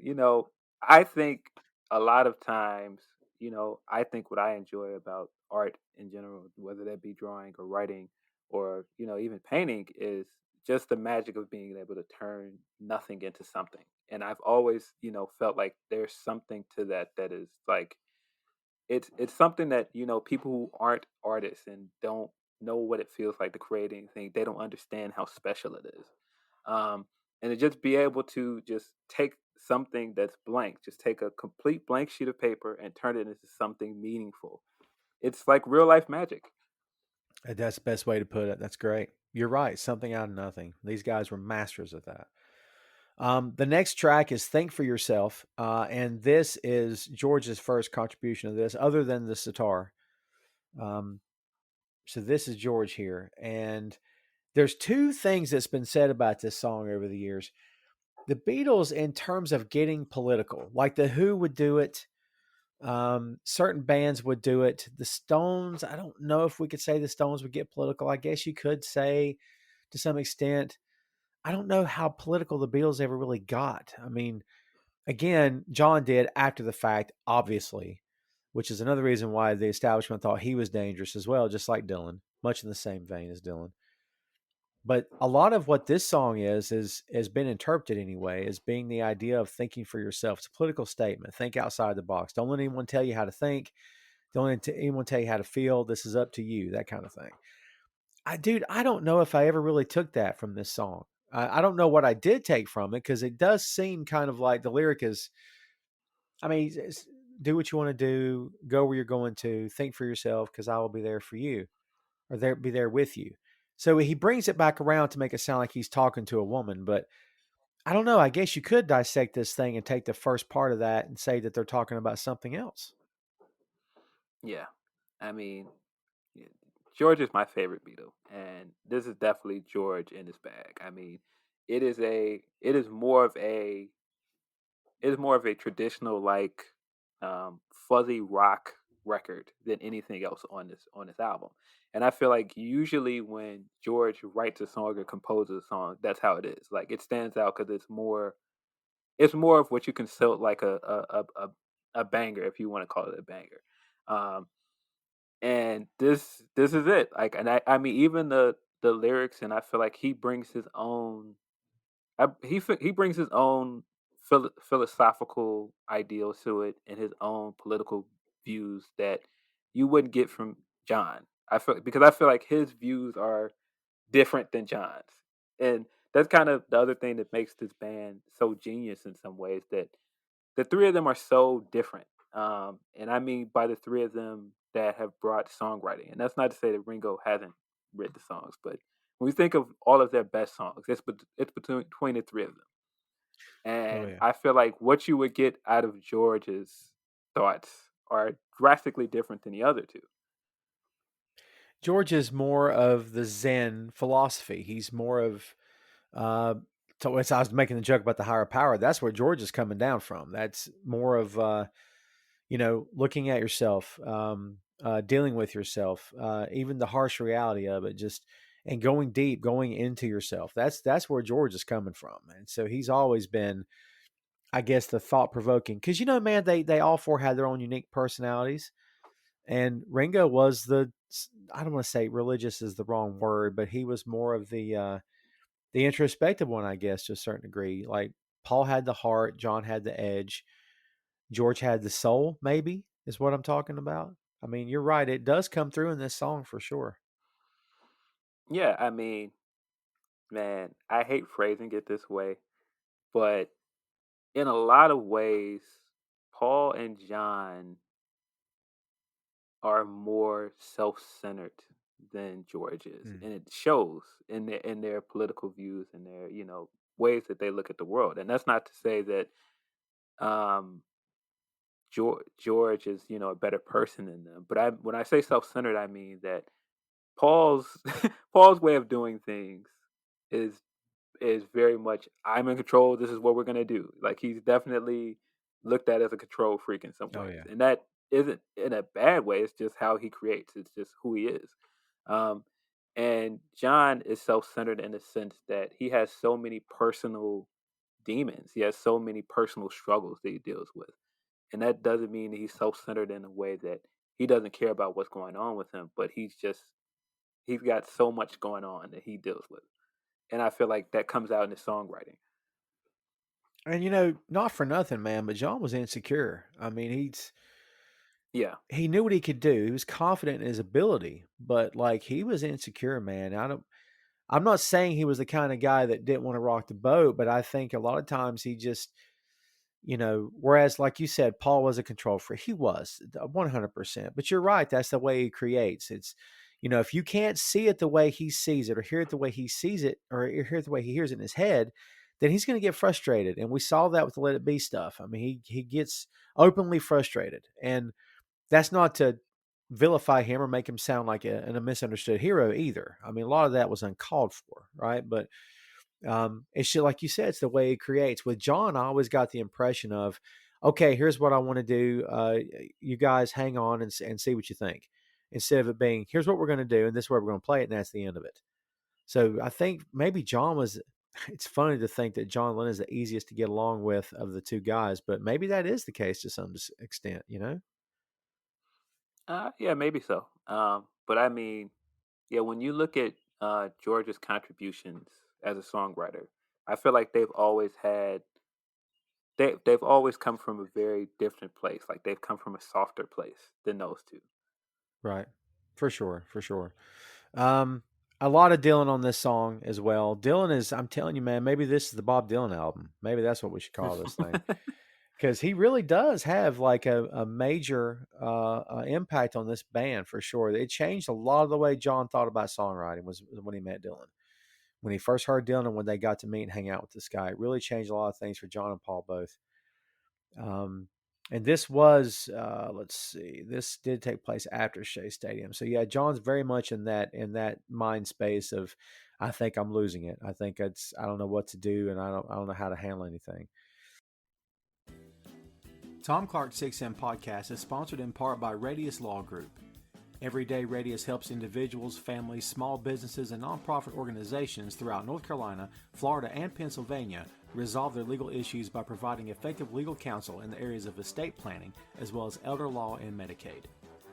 I think a lot of times, I think what I enjoy about art in general, whether that be drawing or writing, or even painting, is just the magic of being able to turn nothing into something. And I've always, felt like there's something to that is like it's something that people who aren't artists and don't know what it feels like to create anything, they don't understand how special it is. um and to just be able to just take something that's blank, just take a complete blank sheet of paper and turn it into something meaningful. It's like real life magic. That's the best way to put it. That's great. You're right. Something out of nothing. These guys were masters of that. The next track is Think for Yourself. And this is George's first contribution of this, other than the sitar. Um, so this is George here. And there's two things that's been said about this song over the years. The Beatles, in terms of getting political, like the Who would do it, certain bands would do it. The Stones, I don't know if we could say the Stones would get political. I guess you could say to some extent. I don't know how political the Beatles ever really got. I mean, again, John did after the fact, obviously, which is another reason why the establishment thought he was dangerous as well, just like Dylan, much in the same vein as Dylan. But a lot of what this song is has been interpreted anyway as being the idea of thinking for yourself. It's a political statement. Think outside the box. Don't let anyone tell you how to think. Don't let anyone tell you how to feel. This is up to you. That kind of thing. I don't know if I ever really took that from this song. I don't know what I did take from it because it does seem kind of like the lyric is, I mean, do what you want to do, go where you're going to, think for yourself because I will be there for you or be there with you. So he brings it back around to make it sound like he's talking to a woman, but I don't know. I guess you could dissect this thing and take the first part of that and say that they're talking about something else. Yeah, I mean, yeah, George is my favorite Beatle, and this is definitely George in his bag. I mean, it is more of a traditional, like, fuzzy rock record than anything else on this album. And I feel like usually when George writes a song or composes a song, that's how it is. Like, it stands out because it's more of what you consider like a banger, if you want to call it a banger. Um, and this is it. Like, and I mean, even the lyrics, and I feel like he brings his own he brings his own philosophical ideals to it and his own political views that you wouldn't get from John. I feel like his views are different than John's, and that's kind of the other thing that makes this band so genius in some ways, that the three of them are so different. And I mean by the three of them that have brought songwriting, and that's not to say that Ringo hasn't written the songs, but when we think of all of their best songs, it's between the three of them. Oh And yeah. I feel like what you would get out of George's thoughts are drastically different than the other two. George is more of the Zen philosophy. He's more of Uh, so as I was making the joke about the higher power, that's where George is coming down from. That's more of looking at yourself, dealing with yourself, even the harsh reality of it, just and going deep, going into yourself. That's where George is coming from, and so he's always been, I guess, the thought provoking. Because man, they all four had their own unique personalities, and Ringo was I don't want to say religious is the wrong word, but he was more of the introspective one, I guess, to a certain degree. Like Paul had the heart, John had the edge, George had the soul, maybe, is what I'm talking about. I mean, you're right. It does come through in this song for sure. Yeah, I mean, man, I hate phrasing it this way, but in a lot of ways, Paul and John are more self-centered than George is, Mm. and it shows in their political views and their ways that they look at the world. And that's not to say that um, George is a better person than them. But when I say self-centered, I mean that Paul's Paul's way of doing things is is very much I'm in control. This is what we're gonna do. Like he's definitely looked at as a control freak in some Oh ways, yeah. and that isn't in a bad way. It's just how he creates. It's just who he is. Um, and John is self-centered in the sense that he has so many personal demons. He has so many personal struggles that he deals with, and that doesn't mean that he's self-centered in a way that he doesn't care about what's going on with him, but he's got so much going on that he deals with, and I feel like that comes out in his songwriting. And not for nothing, man, but John was insecure. I mean, Yeah. he knew what he could do. He was confident in his ability, but like he was insecure, man. I'm not saying he was the kind of guy that didn't want to rock the boat, but I think a lot of times he just, whereas like you said, Paul was a control freak. He was 100%. But you're right. That's the way he creates. It's, if you can't see it the way he sees it or hear it the way he sees it or hear it the way he hears it in his head, then he's going to get frustrated. And we saw that with the Let It Be stuff. I mean, he gets openly frustrated. And that's not to vilify him or make him sound like a misunderstood hero either. I mean, a lot of that was uncalled for, right? But it's just, like you said, it's the way he creates. With John, I always got the impression of, okay, here's what I want to do. You guys hang on and see what you think. Instead of it being, here's what we're going to do, and this is where we're going to play it, and that's the end of it. So I think maybe John was. It's funny to think that John Lennon is the easiest to get along with of the two guys, but maybe that is the case to some extent. Yeah, maybe so. But I mean, yeah, when you look at George's contributions as a songwriter, I feel like they've always come from a very different place. Like they've come from a softer place than those two. Right. For sure. For sure. Um, a lot of Dylan on this song as well. Dylan is, I'm telling you, man, maybe this is the Bob Dylan album. Maybe that's what we should call this thing. Because he really does have like a major impact on this band for sure. It changed a lot of the way John thought about songwriting was when he met Dylan. When he first heard Dylan and when they got to meet and hang out with this guy, it really changed a lot of things for John and Paul both. Um, and this was, let's see, this did take place after Shea Stadium. So yeah, John's very much in that mind space of, I think I'm losing it. I don't know what to do, and I don't know how to handle anything. Tom Clark 6M podcast is sponsored in part by Radius Law Group. Every day, Radius helps individuals, families, small businesses, and nonprofit organizations throughout North Carolina, Florida, and Pennsylvania resolve their legal issues by providing effective legal counsel in the areas of estate planning, as well as elder law and Medicaid.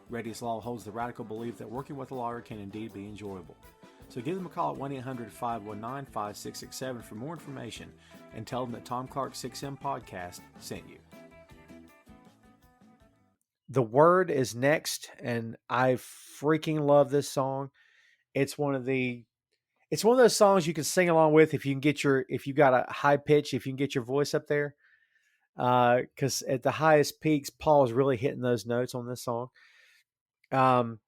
Radius Law holds the radical belief that working with a lawyer can indeed be enjoyable. So give them a call at 1-800-519-5667 for more information and tell them that Tom Clark 6M Podcast sent you. The Word is next, and I freaking love this song. It's one of those songs you can sing along with if you got a high pitch, if you can get your voice up there. Because at the highest peaks, Paul's really hitting those notes on this song. Um,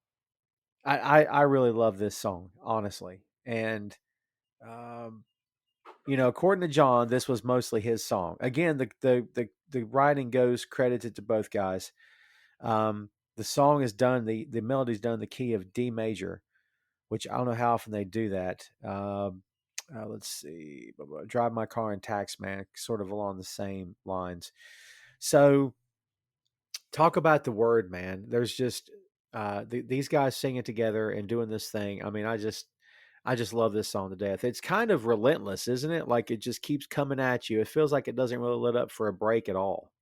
I really love this song, honestly. And um, according to John, this was mostly his song. Again, the writing goes credited to both guys. The song is done, the melody's done in the key of D major, which I don't know how often they do that. Let's see, Drive My Car in Tax Man, sort of along the same lines. So talk about the word, man. There's just these guys singing together and doing this thing. I mean, I just love this song to death. It's kind of relentless, isn't it? Like it just keeps coming at you. It feels like it doesn't really let up for a break at all.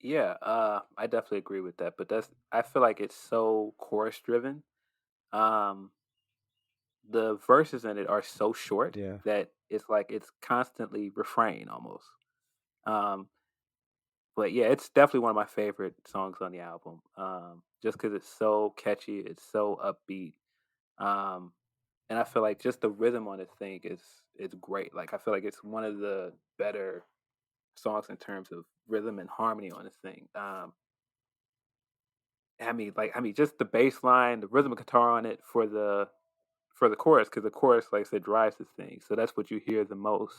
Yeah, I definitely agree with that. But I feel like it's so chorus driven. Um, the verses in it are so short Yeah. that it's like it's constantly refrain almost. Um, but yeah, it's definitely one of my favorite songs on the album. Just because it's so catchy, it's so upbeat, um, and I feel like just the rhythm on this thing is great. Like I feel like it's one of the better songs in terms of rhythm and harmony on this thing. I mean, just the bass line, the rhythm guitar on it for the chorus, because the chorus, like I said, drives this thing. So that's what you hear the most.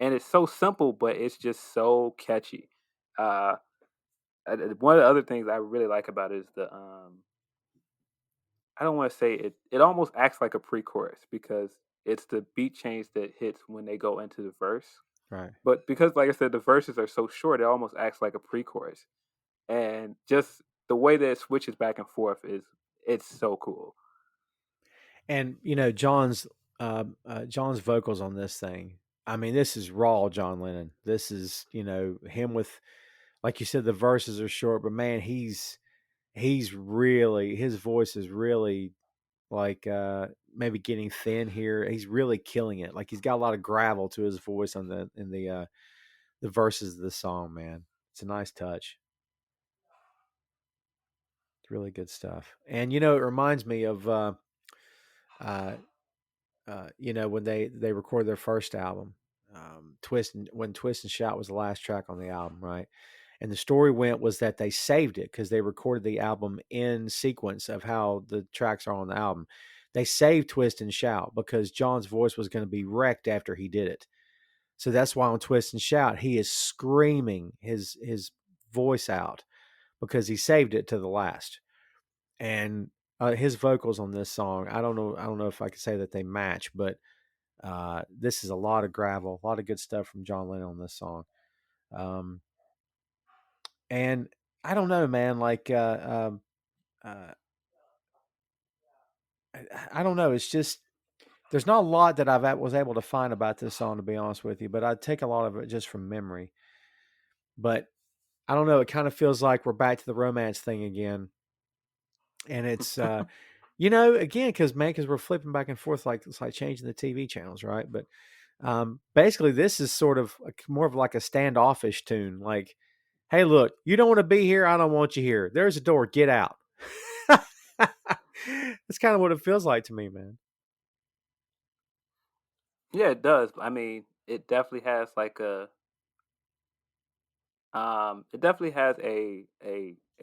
and it's so simple, but it's just so catchy. Uh, One of the other things I really like about it is I don't want to say it. It almost acts like a pre-chorus because it's the beat change that hits when they go into the verse. Right. But because, like I said, the verses are so short, it almost acts like a pre-chorus, and just the way that it switches back and forth is it's so cool. And John's vocals on this thing. I mean, this is raw John Lennon. This is him with, like you said, the verses are short, but man, he's really, his voice is really like maybe getting thin here. He's really killing it. Like he's got a lot of gravel to his voice on the verses of the song. Man, it's a nice touch. It's really good stuff. And it reminds me of uh, when they recorded their first album, when Twist and Shout was the last track on the album, right? And the story was that they saved it because they recorded the album in sequence of how the tracks are on the album. They saved Twist and Shout because John's voice was going to be wrecked after he did it. So that's why on Twist and Shout he is screaming his voice out because he saved it to the last. And his vocals on this song, I don't know if I could say that they match, but this is a lot of gravel, a lot of good stuff from John Lennon on this song. Um, and I don't know, man. Like, uh, I don't know. It's just there's not a lot that was able to find about this song, to be honest with you. But I take a lot of it just from memory. But I don't know. It kind of feels like we're back to the romance thing again, and it's again because we're flipping back and forth, like it's like changing the TV channels, right? But basically, this is sort of more of like a standoffish tune, like, "Hey, look, you don't want to be here. I don't want you here. There's a door. Get out." That's kind of what it feels like to me, man. Yeah, it does. I mean, it definitely has like it definitely has a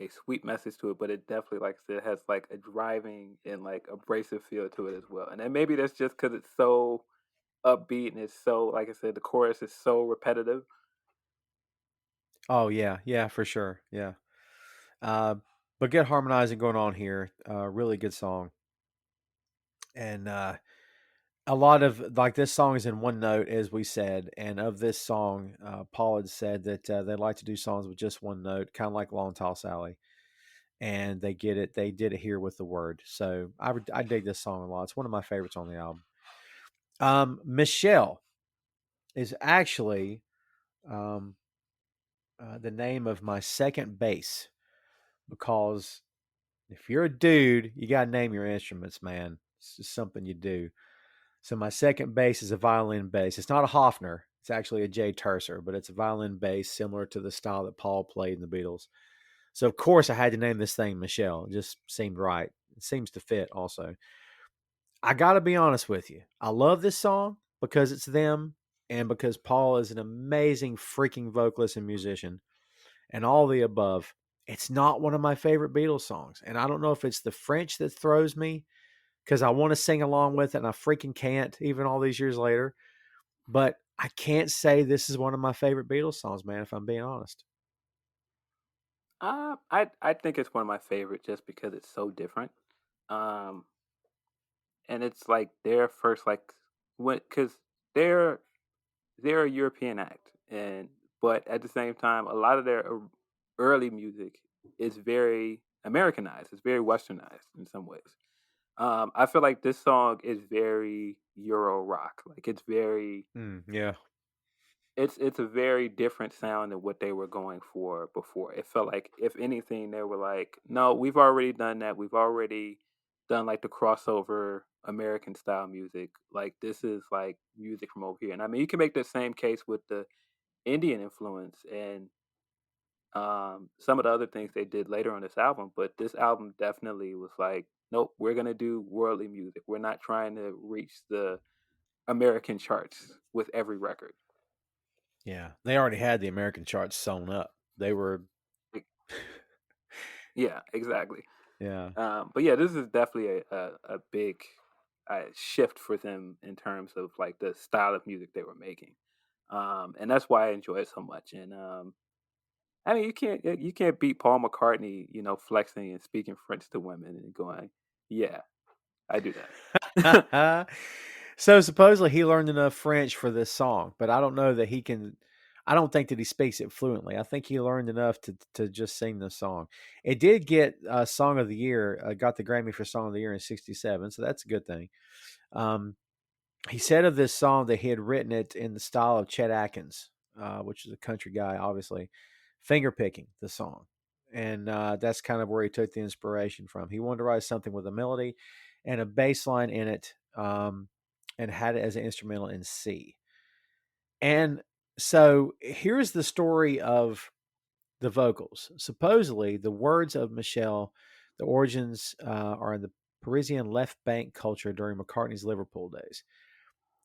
sweet message to it, but it definitely, like I said, has like a driving and like abrasive feel to it as well. And then maybe that's just because it's so upbeat and it's so, like I said, the chorus is so repetitive. Oh yeah, yeah, for sure, yeah. Uh, but good harmonizing going on here. Really good song, and a lot of like this song is in one note, as we said. And of this song, Paul had said that they like to do songs with just one note, kind of like Long Tall Sally. And they get it. They did it here with the word. So I dig this song a lot. It's one of my favorites on the album. Michelle is actually um, the name of my second bass because if you're a dude, you got to name your instruments, man. It's just something you do. So my second bass is a violin bass. It's not a Hofner. It's actually a J Tercer, but it's a violin bass similar to the style that Paul played in the Beatles. So of course I had to name this thing Michelle. It just seemed right. It seems to fit also. I got to be honest with you. I love this song because it's them and because Paul is an amazing freaking vocalist and musician and all the above. It's not one of my favorite Beatles songs. And I don't know if it's the French that throws me because I want to sing along with it and I freaking can't, even all these years later. But I can't say this is one of my favorite Beatles songs, man, if I'm being honest. I think it's one of my favorite just because it's so different. Um, and it's like their first like when because they're they're a European act, and but at the same time, a lot of their early music is very Americanized. It's very westernized in some ways. I feel like this song is very Euro rock. Like it's very Yeah. it's a very different sound than what they were going for before. It felt like if anything, they were like, no, we've already done that. We've already done like the crossover American style music. Like this is like music from over here. And I mean, you can make the same case with the Indian influence and some of the other things they did later on this album. But this album definitely was like, nope, we're gonna do worldly music. We're not trying to reach the American charts with every record. Yeah. They already had the American charts sewn up. They were, Like, yeah, exactly. yeah. But yeah, this is definitely a big shift for them in terms of like the style of music they were making. and that's why I enjoy it so much. And I mean, you can't beat Paul McCartney, flexing and speaking French to women and going, "Yeah, I do that." So supposedly he learned enough French for this song, but I don't know that he can. I don't think that he speaks it fluently. I think he learned enough to just sing the song. It did get Song of the Year, got the Grammy for Song of the Year in '67, so that's a good thing. Um, he said of this song that he had written it in the style of Chet Atkins, which is a country guy, obviously, finger picking the song. And that's kind of where he took the inspiration from. He wanted to write something with a melody and a bass line in it, and had it as an instrumental in C. And so here's the story of the vocals. Supposedly, the words of Michelle, the origins are in the Parisian left bank culture during McCartney's Liverpool days.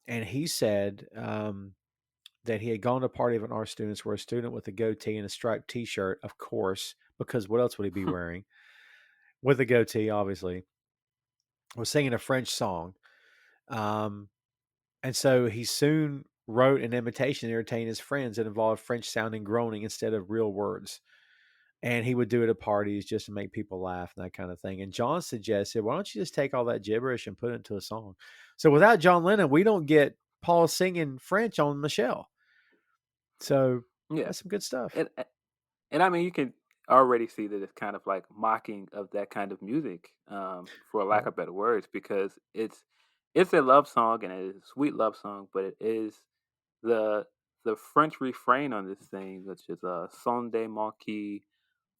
And he said that he had gone to a party of an art students where a student with a goatee and a striped T-shirt, of course, because what else would he be wearing? With a goatee, obviously, was singing a French song. Um, and so he soon wrote an imitation to entertain his friends that involved French-sounding groaning instead of real words. And he would do it at parties just to make people laugh and that kind of thing. And John suggested, why don't you just take all that gibberish and put it into a song? So without John Lennon, we don't get Paul singing French on Michelle. So Yeah, that's some good stuff. and I mean, you can already see that it's kind of like mocking of that kind of music, for lack Right. of better words, because it's a love song and it is a sweet love song, but it is the the French refrain on this thing, which is "Sont des mots qui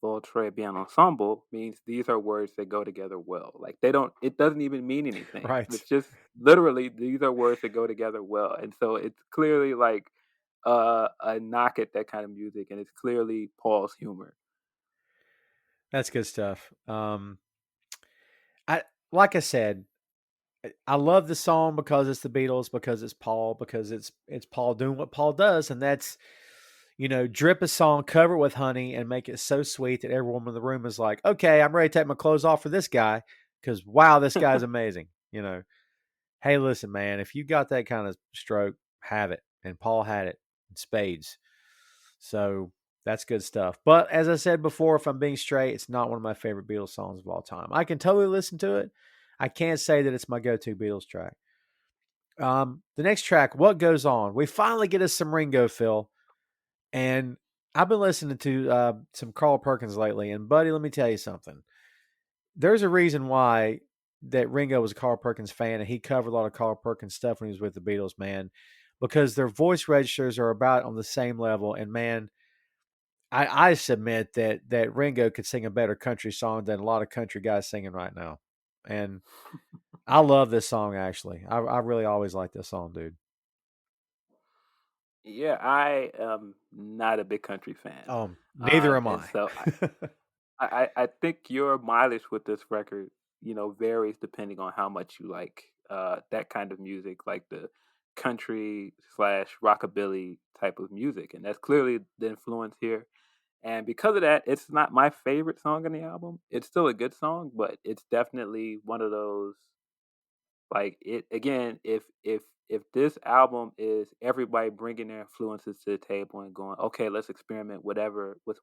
vont très bien ensemble," means these are words that go together well. Like they don't, it doesn't even mean anything. Right. It's just literally these are words that go together well, and so it's clearly like a knock at that kind of music, and it's clearly Paul's humor. That's good stuff. I like I said, I love the song because it's the Beatles, because it's Paul, because it's Paul doing what Paul does, and that's drip a song, cover it with honey, and make it so sweet that everyone in the room is like, okay, I'm ready to take my clothes off for this guy because wow, this guy's amazing. Hey, listen, man, if you got that kind of stroke, have it, and Paul had it in spades. So that's good stuff. But as I said before, if I'm being straight, it's not one of my favorite Beatles songs of all time. I can totally listen to it. I can't say that it's my go-to Beatles track. The next track, What Goes On? We finally get us some Ringo, Phil. And I've been listening to some Carl Perkins lately. And, buddy, let me tell you something. There's a reason why that Ringo was a Carl Perkins fan, and he covered a lot of Carl Perkins stuff when he was with the Beatles, man, because their voice registers are about on the same level. And, man, I submit that Ringo could sing a better country song than a lot of country guys singing right now. And I love this song, actually. I really always like this song, dude. Yeah, I am not a big country fan, Neither am and I. so I think your mileage with this record, varies depending on how much you like that kind of music, like the country slash rockabilly type of music, and that's clearly the influence here. And because of that, it's not my favorite song on the album. It's still a good song, but it's definitely one of those like it again. If this album is everybody bringing their influences to the table and going, okay, let's experiment with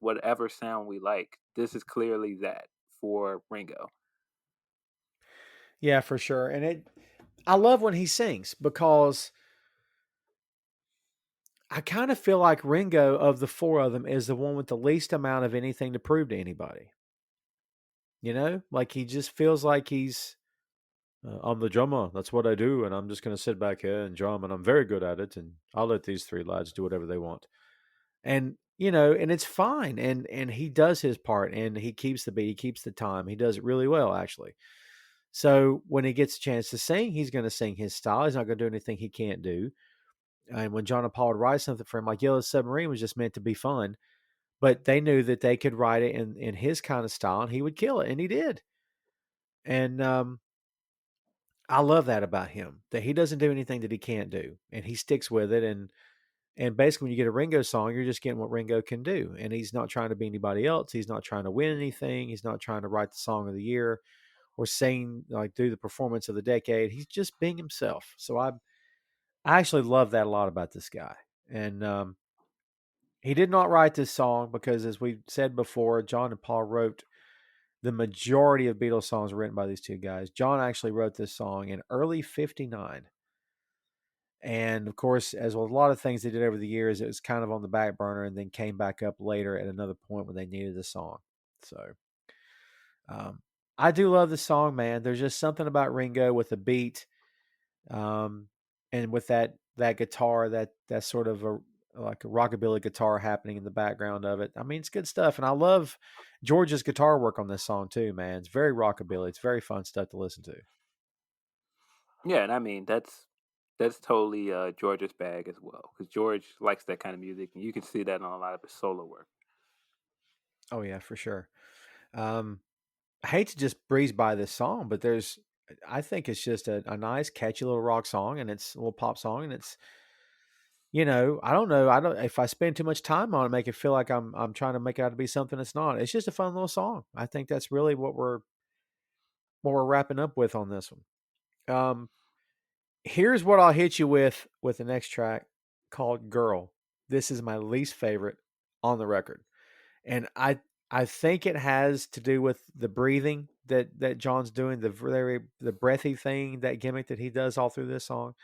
whatever sound we like. This is clearly that for Ringo. Yeah, for sure. And I love when he sings because I kind of feel like Ringo of the four of them is the one with the least amount of anything to prove to anybody. Like he just feels like I'm the drummer. That's what I do, and I'm just going to sit back here and drum, and I'm very good at it, and I'll let these three lads do whatever they want. And and it's fine, and he does his part, and he keeps the beat, he keeps the time, he does it really well, actually. So when he gets a chance to sing, he's going to sing his style. He's not going to do anything he can't do. And when John and Paul would write something for him, like Yellow Submarine was just meant to be fun, but they knew that they could write it in his kind of style, and he would kill it, and he did. And I love that about him, that he doesn't do anything that he can't do, and he sticks with it. And basically, when you get a Ringo song, you're just getting what Ringo can do, and he's not trying to be anybody else. He's not trying to win anything. He's not trying to write the song of the year or sing like do the performance of the decade. He's just being himself. So I actually love that a lot about this guy. And he did not write this song because, as we said before, John and Paul wrote the majority of Beatles songs were written by these two guys. John actually wrote this song in early '59. And of course, as with a lot of things they did over the years, it was kind of on the back burner and then came back up later at another point when they needed the song. So um, I do love the song, man. There's just something about Ringo with the beat, um, and with that guitar, that sort of like a rockabilly guitar happening in the background of it. I mean, it's good stuff, and I love George's guitar work on this song too, man. It's very rockabilly. It's very fun stuff to listen to. Yeah, and I mean that's totally George's bag as well, because George likes that kind of music, and you can see that on a lot of his solo work. Oh yeah, for sure. Um, I hate to just breeze by this song, but I think it's just a nice, catchy little rock song, and it's a little pop song, and it's, I don't know, I don't if I spend too much time on it, make it feel like I'm trying to make it out to be something it's not. It's just a fun little song. I think that's really what we're wrapping up with on this one. Here's what I'll hit you with the next track called "Girl." This is my least favorite on the record, and I think it has to do with the breathing that John's doing, the breathy thing, that gimmick that he does all through this song.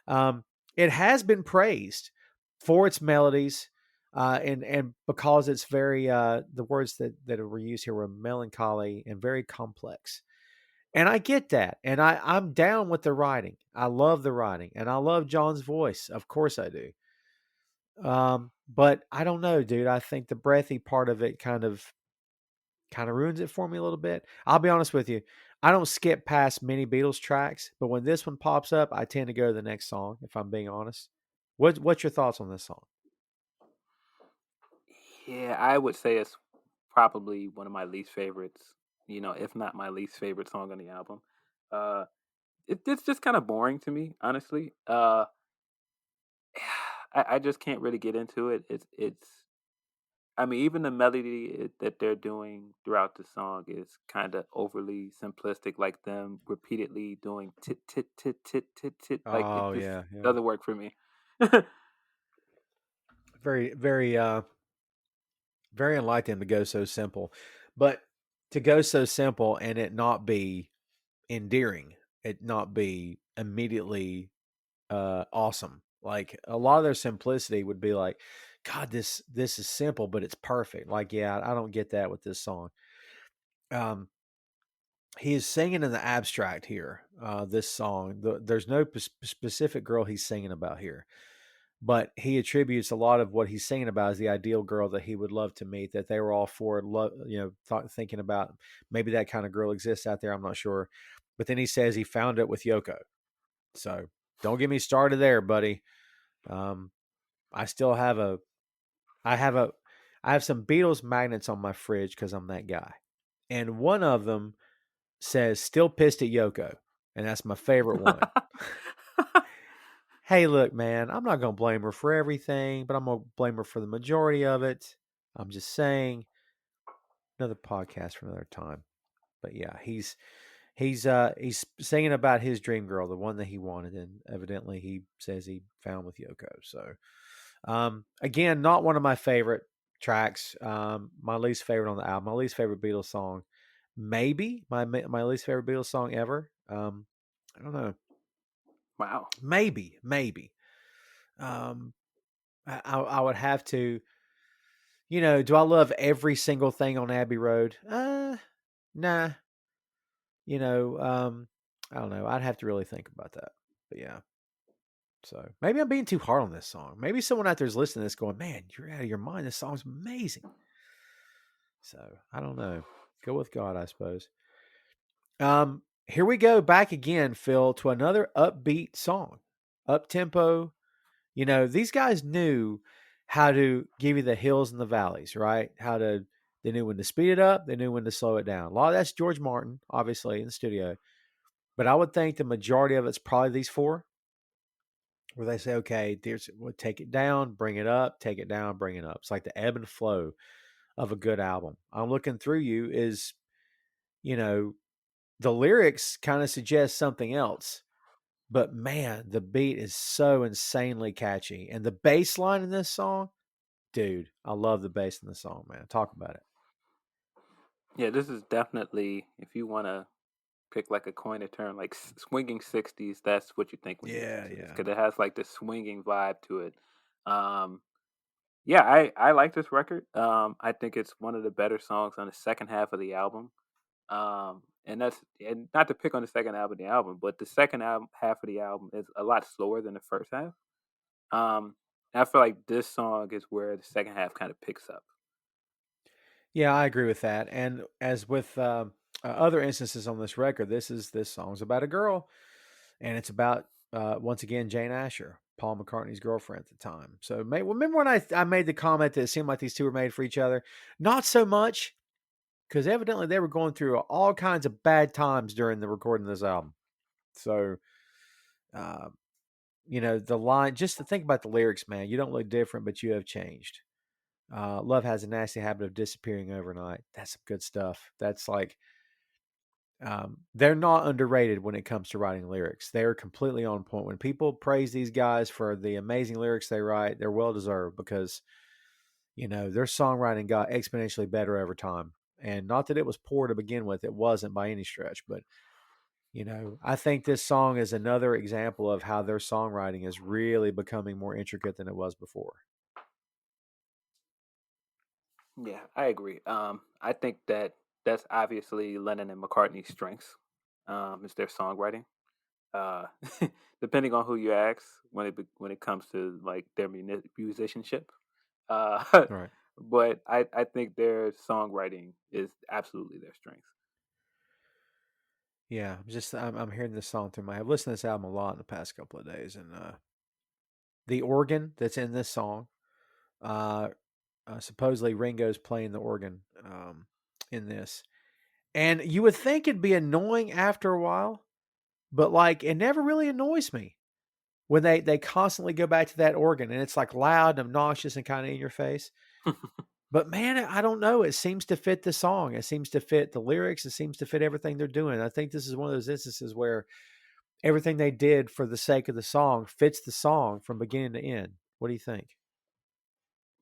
Um, it has been praised for its melodies, and because it's very the words that were used here were melancholy and very complex. And I get that, and I'm down with the writing. I love the writing, and I love John's voice. Of course, I do. But I don't know, dude. I think the breathy part of it kind of ruins it for me a little bit. I'll be honest with you. I don't skip past many Beatles tracks, but when this one pops up, I tend to go to the next song, if I'm being honest. What's your thoughts on this song? Yeah, I would say it's probably one of my least favorites. If not my least favorite song on the album. Uh, it's just kind of boring to me, honestly. I just can't really get into it. It's. I mean, even the melody that they're doing throughout the song is kind of overly simplistic, like them repeatedly doing tit tit tit tit tit tit. Like it Oh just yeah, yeah. doesn't work for me. Very, very unlike them to go so simple. But to go so simple and it not be endearing, it not be immediately awesome. Like a lot of their simplicity would be like, God, this is simple, but it's perfect. Like, yeah, I don't get that with this song. Um, he is singing in the abstract here. This song, there's no specific girl he's singing about here, but he attributes a lot of what he's singing about as the ideal girl that he would love to meet. That they were all for, love, thinking about maybe that kind of girl exists out there. I'm not sure, but then he says he found it with Yoko. So don't get me started there, buddy. Um, I still have I have a, I have some Beatles magnets on my fridge because I'm that guy, and one of them says "Still pissed at Yoko," and that's my favorite one. Hey, look, man, I'm not gonna blame her for everything, but I'm gonna blame her for the majority of it. I'm just saying, another podcast for another time. But yeah, he's singing about his dream girl, the one that he wanted, and evidently he says he found with Yoko. So again, not one of my favorite tracks. My least favorite on the album. My least favorite Beatles song. Maybe my least favorite Beatles song ever. I don't know. Wow. Maybe. Um, I would have to. Do I love every single thing on Abbey Road? Nah. You know, um, I don't know. I'd have to really think about that. But yeah. So maybe I'm being too hard on this song. Maybe someone out there is listening to this going, man, you're out of your mind. This song's amazing. So I don't know. Go with God, I suppose. Here we go back again, Phil, to another upbeat song. Up tempo. These guys knew how to give you the hills and the valleys, right? They knew when to speed it up, they knew when to slow it down. A lot of that's George Martin, obviously, in the studio. But I would think the majority of it's probably these four, where they say, okay, we'll take it down, bring it up, take it down, bring it up. It's like the ebb and flow of a good album. I'm looking through you is, you know, the lyrics kind of suggest something else. but man, the beat is so insanely catchy. And the bass line in this song, dude, I love the bass in the song, man. Talk about it. Yeah, this is definitely, if you want to pick like a coin a term, like swinging 60s, that's what you think when you listen Yeah, to this yeah. because it has like this swinging vibe to it. Um, yeah, I like this record. I think it's one of the better songs on the second half of the album. And that's, and not to pick on the second half of the album, but the second half of the album is a lot slower than the first half. And I feel like this song is where the second half kind of picks up. Yeah, I agree with that. And as with other instances on this record, this song's about a girl, and it's about once again Jane Asher, Paul McCartney's girlfriend at the time. So, remember when I made the comment that it seemed like these two were made for each other? Not so much, because evidently they were going through all kinds of bad times during the recording of this album. So, uh, the line. Just to think about the lyrics, man. You don't look different, but you have changed. Love has a nasty habit of disappearing overnight. That's some good stuff. That's like they're not underrated when it comes to writing lyrics. They're completely on point. When people praise these guys for the amazing lyrics they write, they're well deserved because their songwriting got exponentially better over time. And not that it was poor to begin with; it wasn't by any stretch. But I think this song is another example of how their songwriting is really becoming more intricate than it was before. Yeah, I agree. I think that that's obviously Lennon and McCartney's strengths. Is their songwriting. Uh, Depending on who you ask, when it comes to like their musicianship. Uh, All right. but I think their songwriting is absolutely their strength. Yeah, I'm hearing this song through my. I've listened to this album a lot in the past couple of days, and the organ that's in this song, uh, supposedly Ringo's playing the organ in this, and you would think it'd be annoying after a while, but like it never really annoys me when they constantly go back to that organ, and it's like loud and obnoxious and kind of in your face. But man, I don't know. It seems to fit the song. It seems to fit the lyrics. It seems to fit everything they're doing. I think this is one of those instances where everything they did for the sake of the song fits the song from beginning to end. What do you think?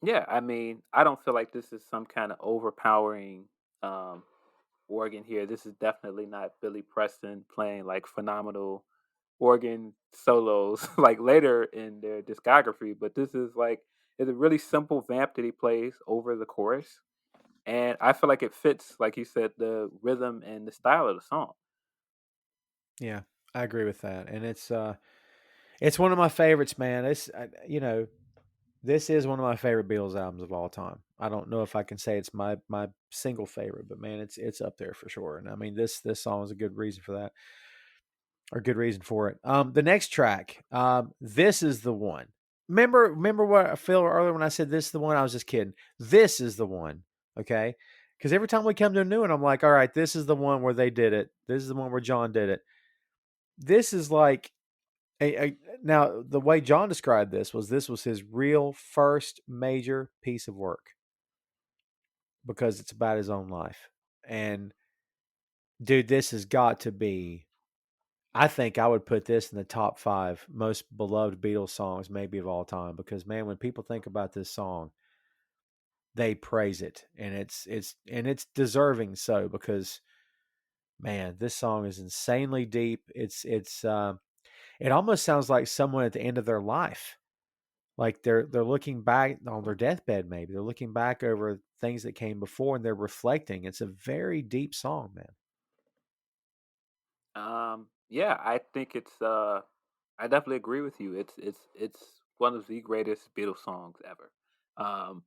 Yeah, I mean, I don't feel like this is some kind of overpowering um, organ here. This is definitely not Billy Preston playing like phenomenal organ solos like later in their discography, but this is like it's a really simple vamp that he plays over the chorus, and I feel like it fits, like you said, the rhythm and the style of the song. Yeah, I agree with that, and it's one of my favorites, man. This is one of my favorite Beatles albums of all time. I don't know if I can say it's my single favorite, but man, it's up there for sure. And I mean, this song is a good reason for that, or good reason for it. The next track, this is the one. Remember what I feel earlier when I said this is the one? I was just kidding. This is the one. Okay. Because every time we come to a new one, I'm like, all right, this is the one where they did it. This is the one where John did it. This is like now the way John described this was his real first major piece of work because it's about his own life. And dude, this has got to be. I think I would put this in the top 5 most beloved Beatles songs, maybe of all time. Because man, when people think about this song, they praise it, and it's deserving so because man, this song is insanely deep. It almost sounds like someone at the end of their life, like they're looking back on their deathbed. Maybe they're looking back over things that came before, and they're reflecting. It's a very deep song, man. Yeah, I think it's. I definitely agree with you. It's one of the greatest Beatles songs ever. Um,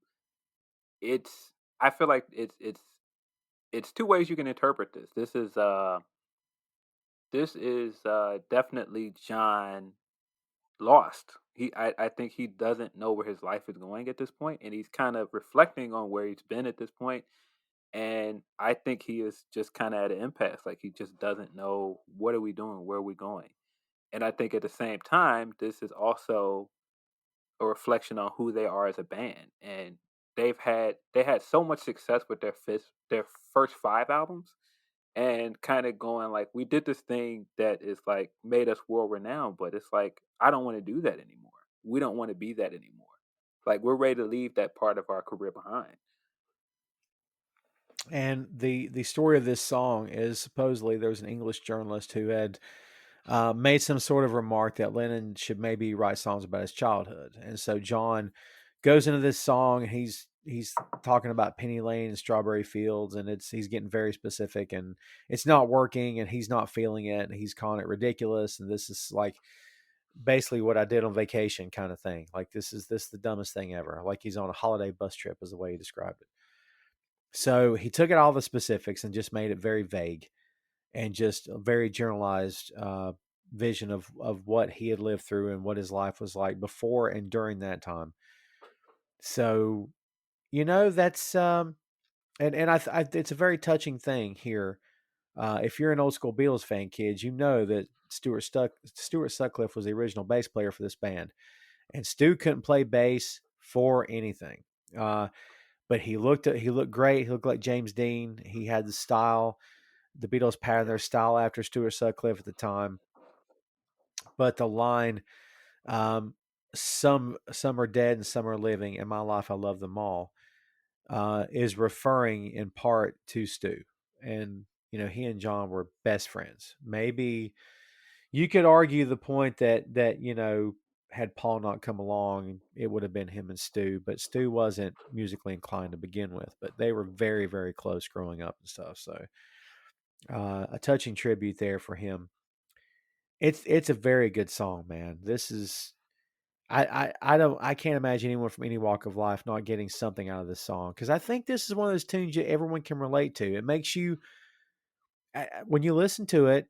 it's. I feel like it's two ways you can interpret this. This is definitely John lost. I think he doesn't know where his life is going at this point, and he's kind of reflecting on where he's been at this point. And I think he is just kind of at an impasse. Like he just doesn't know what are we doing, where are we going. And I think at the same time, this is also a reflection on who they are as a band. And they had so much success with their first 5 albums, and kind of going like, we did this thing that is like made us world renowned, but it's like, I don't want to do that anymore. We don't want to be that anymore. Like, we're ready to leave that part of our career behind. And the story of this song is supposedly there was an English journalist who had made some sort of remark that Lennon should maybe write songs about his childhood, and so John goes into this song. And he's talking about Penny Lane and Strawberry Fields, and he's getting very specific, and it's not working, and he's not feeling it, and he's calling it ridiculous, and this is like basically what I did on vacation kind of thing. Like this is the dumbest thing ever. Like he's on a holiday bus trip is the way he described it. So he took it all the specifics and just made it very vague and just a very generalized vision of what he had lived through and what his life was like before and during that time. So that's it's a very touching thing here. If you're an old school Beatles fan, kids, you know that Stuart Sutcliffe was the original bass player for this band, and Stu couldn't play bass for anything. Uh, but he looked great. He looked like James Dean. He had the style. The Beatles patterned their style after Stuart Sutcliffe at the time. But the line, um, some are dead and some are living. In my life, I love them all, is referring in part to Stu. And he and John were best friends. Maybe you could argue the point that had Paul not come along, it would have been him and Stu. But Stu wasn't musically inclined to begin with. But they were very, very close growing up and stuff. So a touching tribute there for him. It's a very good song, man. This is I can't imagine anyone from any walk of life not getting something out of this song, because I think this is one of those tunes that everyone can relate to. It makes you when you listen to it,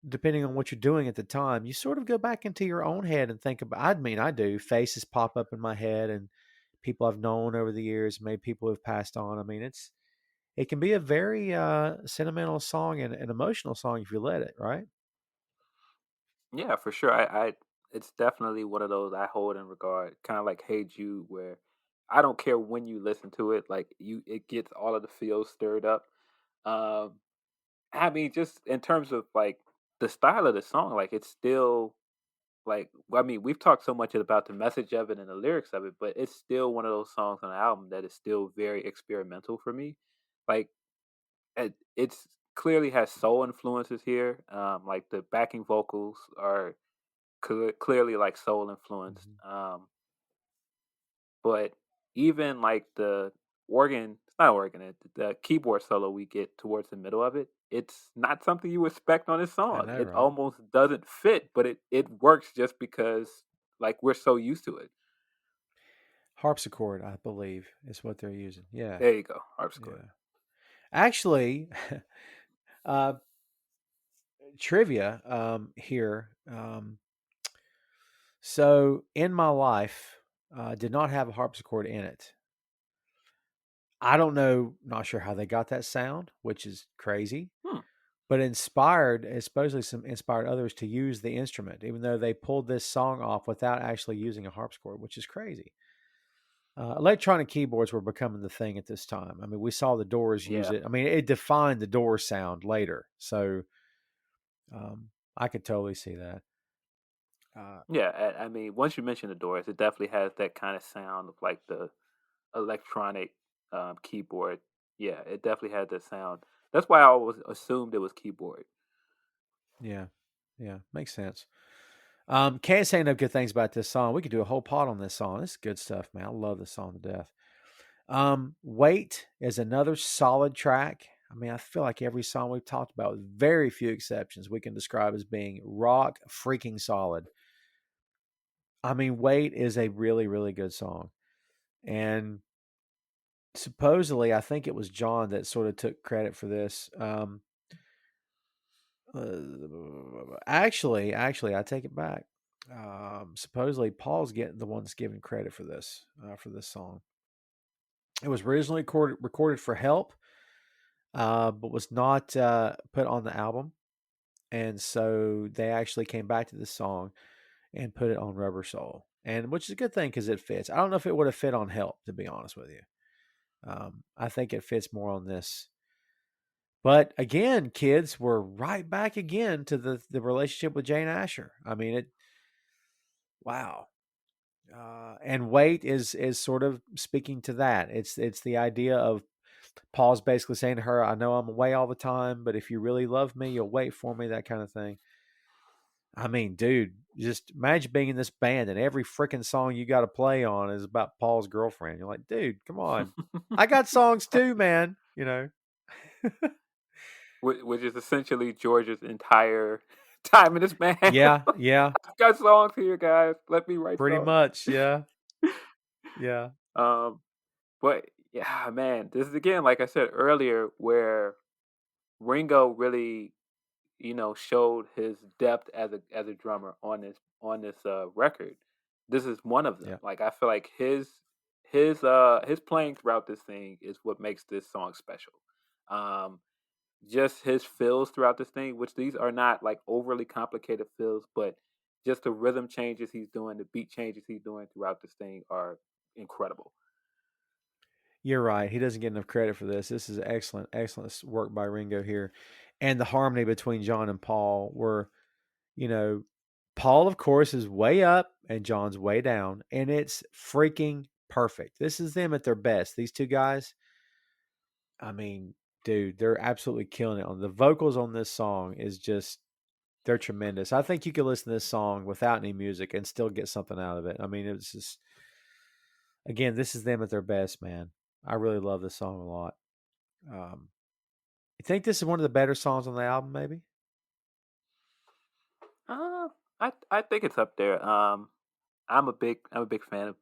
depending on what you're doing at the time, you sort of go back into your own head and think about. I mean, I do. Faces pop up in my head, and people I've known over the years, maybe people who've passed on. I mean, it can be a very sentimental song and an emotional song if you let it, right? Yeah, for sure. I it's definitely one of those I hold in regard, kind of like Hey Jude, where I don't care when you listen to it, like it gets all of the feels stirred up. Um, I mean, just in terms of like the style of the song, like it's still like, I mean, we've talked so much about the message of it and the lyrics of it, but it's still one of those songs on the album that is still very experimental for me. Like it's clearly has soul influences here. Like the backing vocals are clearly like soul influenced. Mhm. But even like the organ, it's not organ, the keyboard solo we get towards the middle of it, it's not something you expect on this I song. know, It right? almost doesn't fit, but it works just because like we're so used to it. Harpsichord, I believe, is what they're using. Yeah, There you go, harpsichord. yeah. Actually, uh, trivia here. So, in my life, did not have a harpsichord in it. I don't know, not sure how they got that sound, which is crazy, Hmm. but it supposedly some inspired others to use the instrument, even though they pulled this song off without actually using a harpsichord, which is crazy. Electronic keyboards were becoming the thing at this time. I mean, we saw the Doors use Yeah, it. I mean, it defined the Doors sound later. So I could totally see that. Uh, yeah. I mean, once you mention the Doors, it definitely has that kind of sound of like the electronic keyboard. Yeah, it definitely had that sound. That's why I always assumed it was keyboard. yeah, yeah, makes sense. Can't say enough good things about this song. We could do a whole pod on this song. This is good stuff, man. I love this song to death. Wait is another solid track. I mean, I feel like every song we've talked about, with very few exceptions, we can describe as being rock freaking solid. I mean, Wait is a really, really good song. And supposedly, I think it was John that sort of took credit for this. Actually, I take it back. Supposedly, Paul's getting the one that's giving credit for this song. It was originally recorded for Help, but was not put on the album, and so they actually came back to this song and put it on Rubber Soul, and which is a good thing because it fits. I don't know if it would have fit on Help, to be honest with you. I think it fits more on this. But again, kids, were right back again to the relationship with Jane Asher. I mean, wow. And Wait is sort of speaking to that. It's the idea of Paul's basically saying to her, I know I'm away all the time, but if you really love me, you'll wait for me, that kind of thing. I mean, dude, just imagine being in this band and every freaking song you got to play on is about Paul's girlfriend. You're like, dude, come on. I got songs too, man. Which is essentially George's entire time in this band. Yeah, yeah, I've got songs here, guys. Let me write pretty songs. much. Yeah, yeah, um, but yeah, man, this is again, like I said earlier, where Ringo really, showed his depth as a drummer on this record. This is one of them. yeah. Like I feel like his playing throughout this thing is what makes this song special. Um, just his fills throughout this thing, which these are not like overly complicated fills, but just the rhythm changes he's doing, the beat changes he's doing throughout this thing are incredible. You're right. He doesn't get enough credit for this. This is excellent, excellent work by Ringo here. And the harmony between John and Paul were, you know, Paul, of course, is way up and John's way down, and it's freaking perfect. This is them at their best. These two guys, I mean, dude, they're absolutely killing it. On the vocals on this song is just they're tremendous. I think you could listen to this song without any music and still get something out of it. I mean, it's just again, this is them at their best, man. I really love this song a lot. Um, you think this is one of the better songs on the album, maybe? Uh, I think it's up there. I'm a big fan of,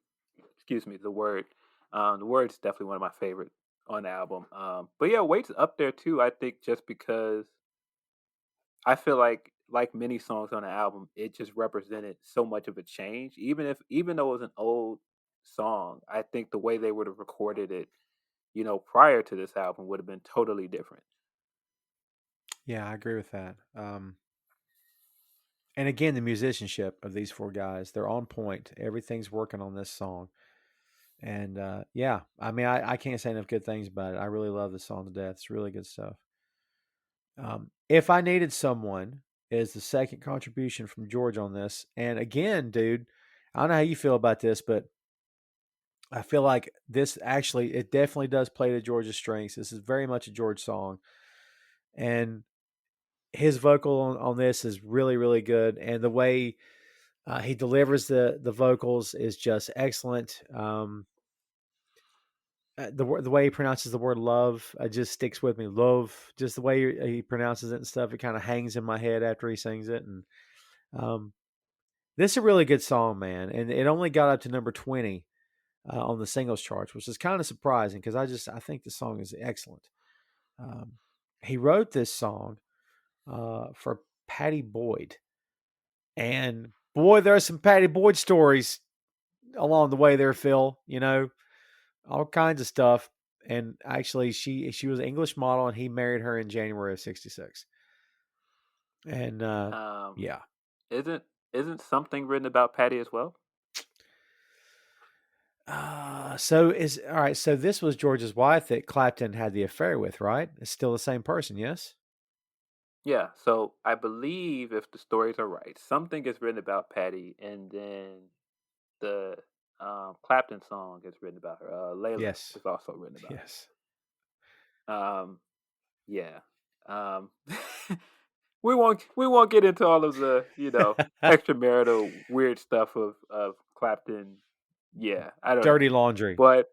excuse me, the word. The word's definitely one of my favorite on the album. But yeah, Wait's up there too. I think just because I feel like many songs on the album, it just represented so much of a change. Even though it was an old song, I think the way they would have recorded it, prior to this album would have been totally different. Yeah, I agree with that. And again, the musicianship of these four guys, they're on point. Everything's working on this song. And yeah, I mean, I can't say enough good things about it. I really love this song to death. It's really good stuff. If I Needed Someone is the second contribution from George on this. And again, dude, I don't know how you feel about this, but I feel like this actually, it definitely does play to George's strengths. This is very much a George song. And his vocal on this is really, really good. And the way he delivers the vocals is just excellent. The way he pronounces the word love just sticks with me. Love, just the way he pronounces it and stuff, it kind of hangs in my head after he sings it. And um, this is a really good song, man. And it only got up to number 20 on the singles charts, which is kind of surprising because I think the song is excellent. Um, he wrote this song for Patty Boyd, and boy, there are some Patty Boyd stories along the way there, Phil. All kinds of stuff. And actually, she was an English model, and he married her in January of '66. And Um, yeah, isn't isn't something written about Patty as well? so is all right. So this was George's wife that Clapton had the affair with, right? It's still the same person, yes? Yeah, so I believe if the stories are right, something is written about Patty, and then the Clapton song is written about her. Layla Yes, is also written about yes. her. Yeah. Um, we won't get into all of the extramarital weird stuff of Clapton. Yeah, I don't know, Dirty laundry. but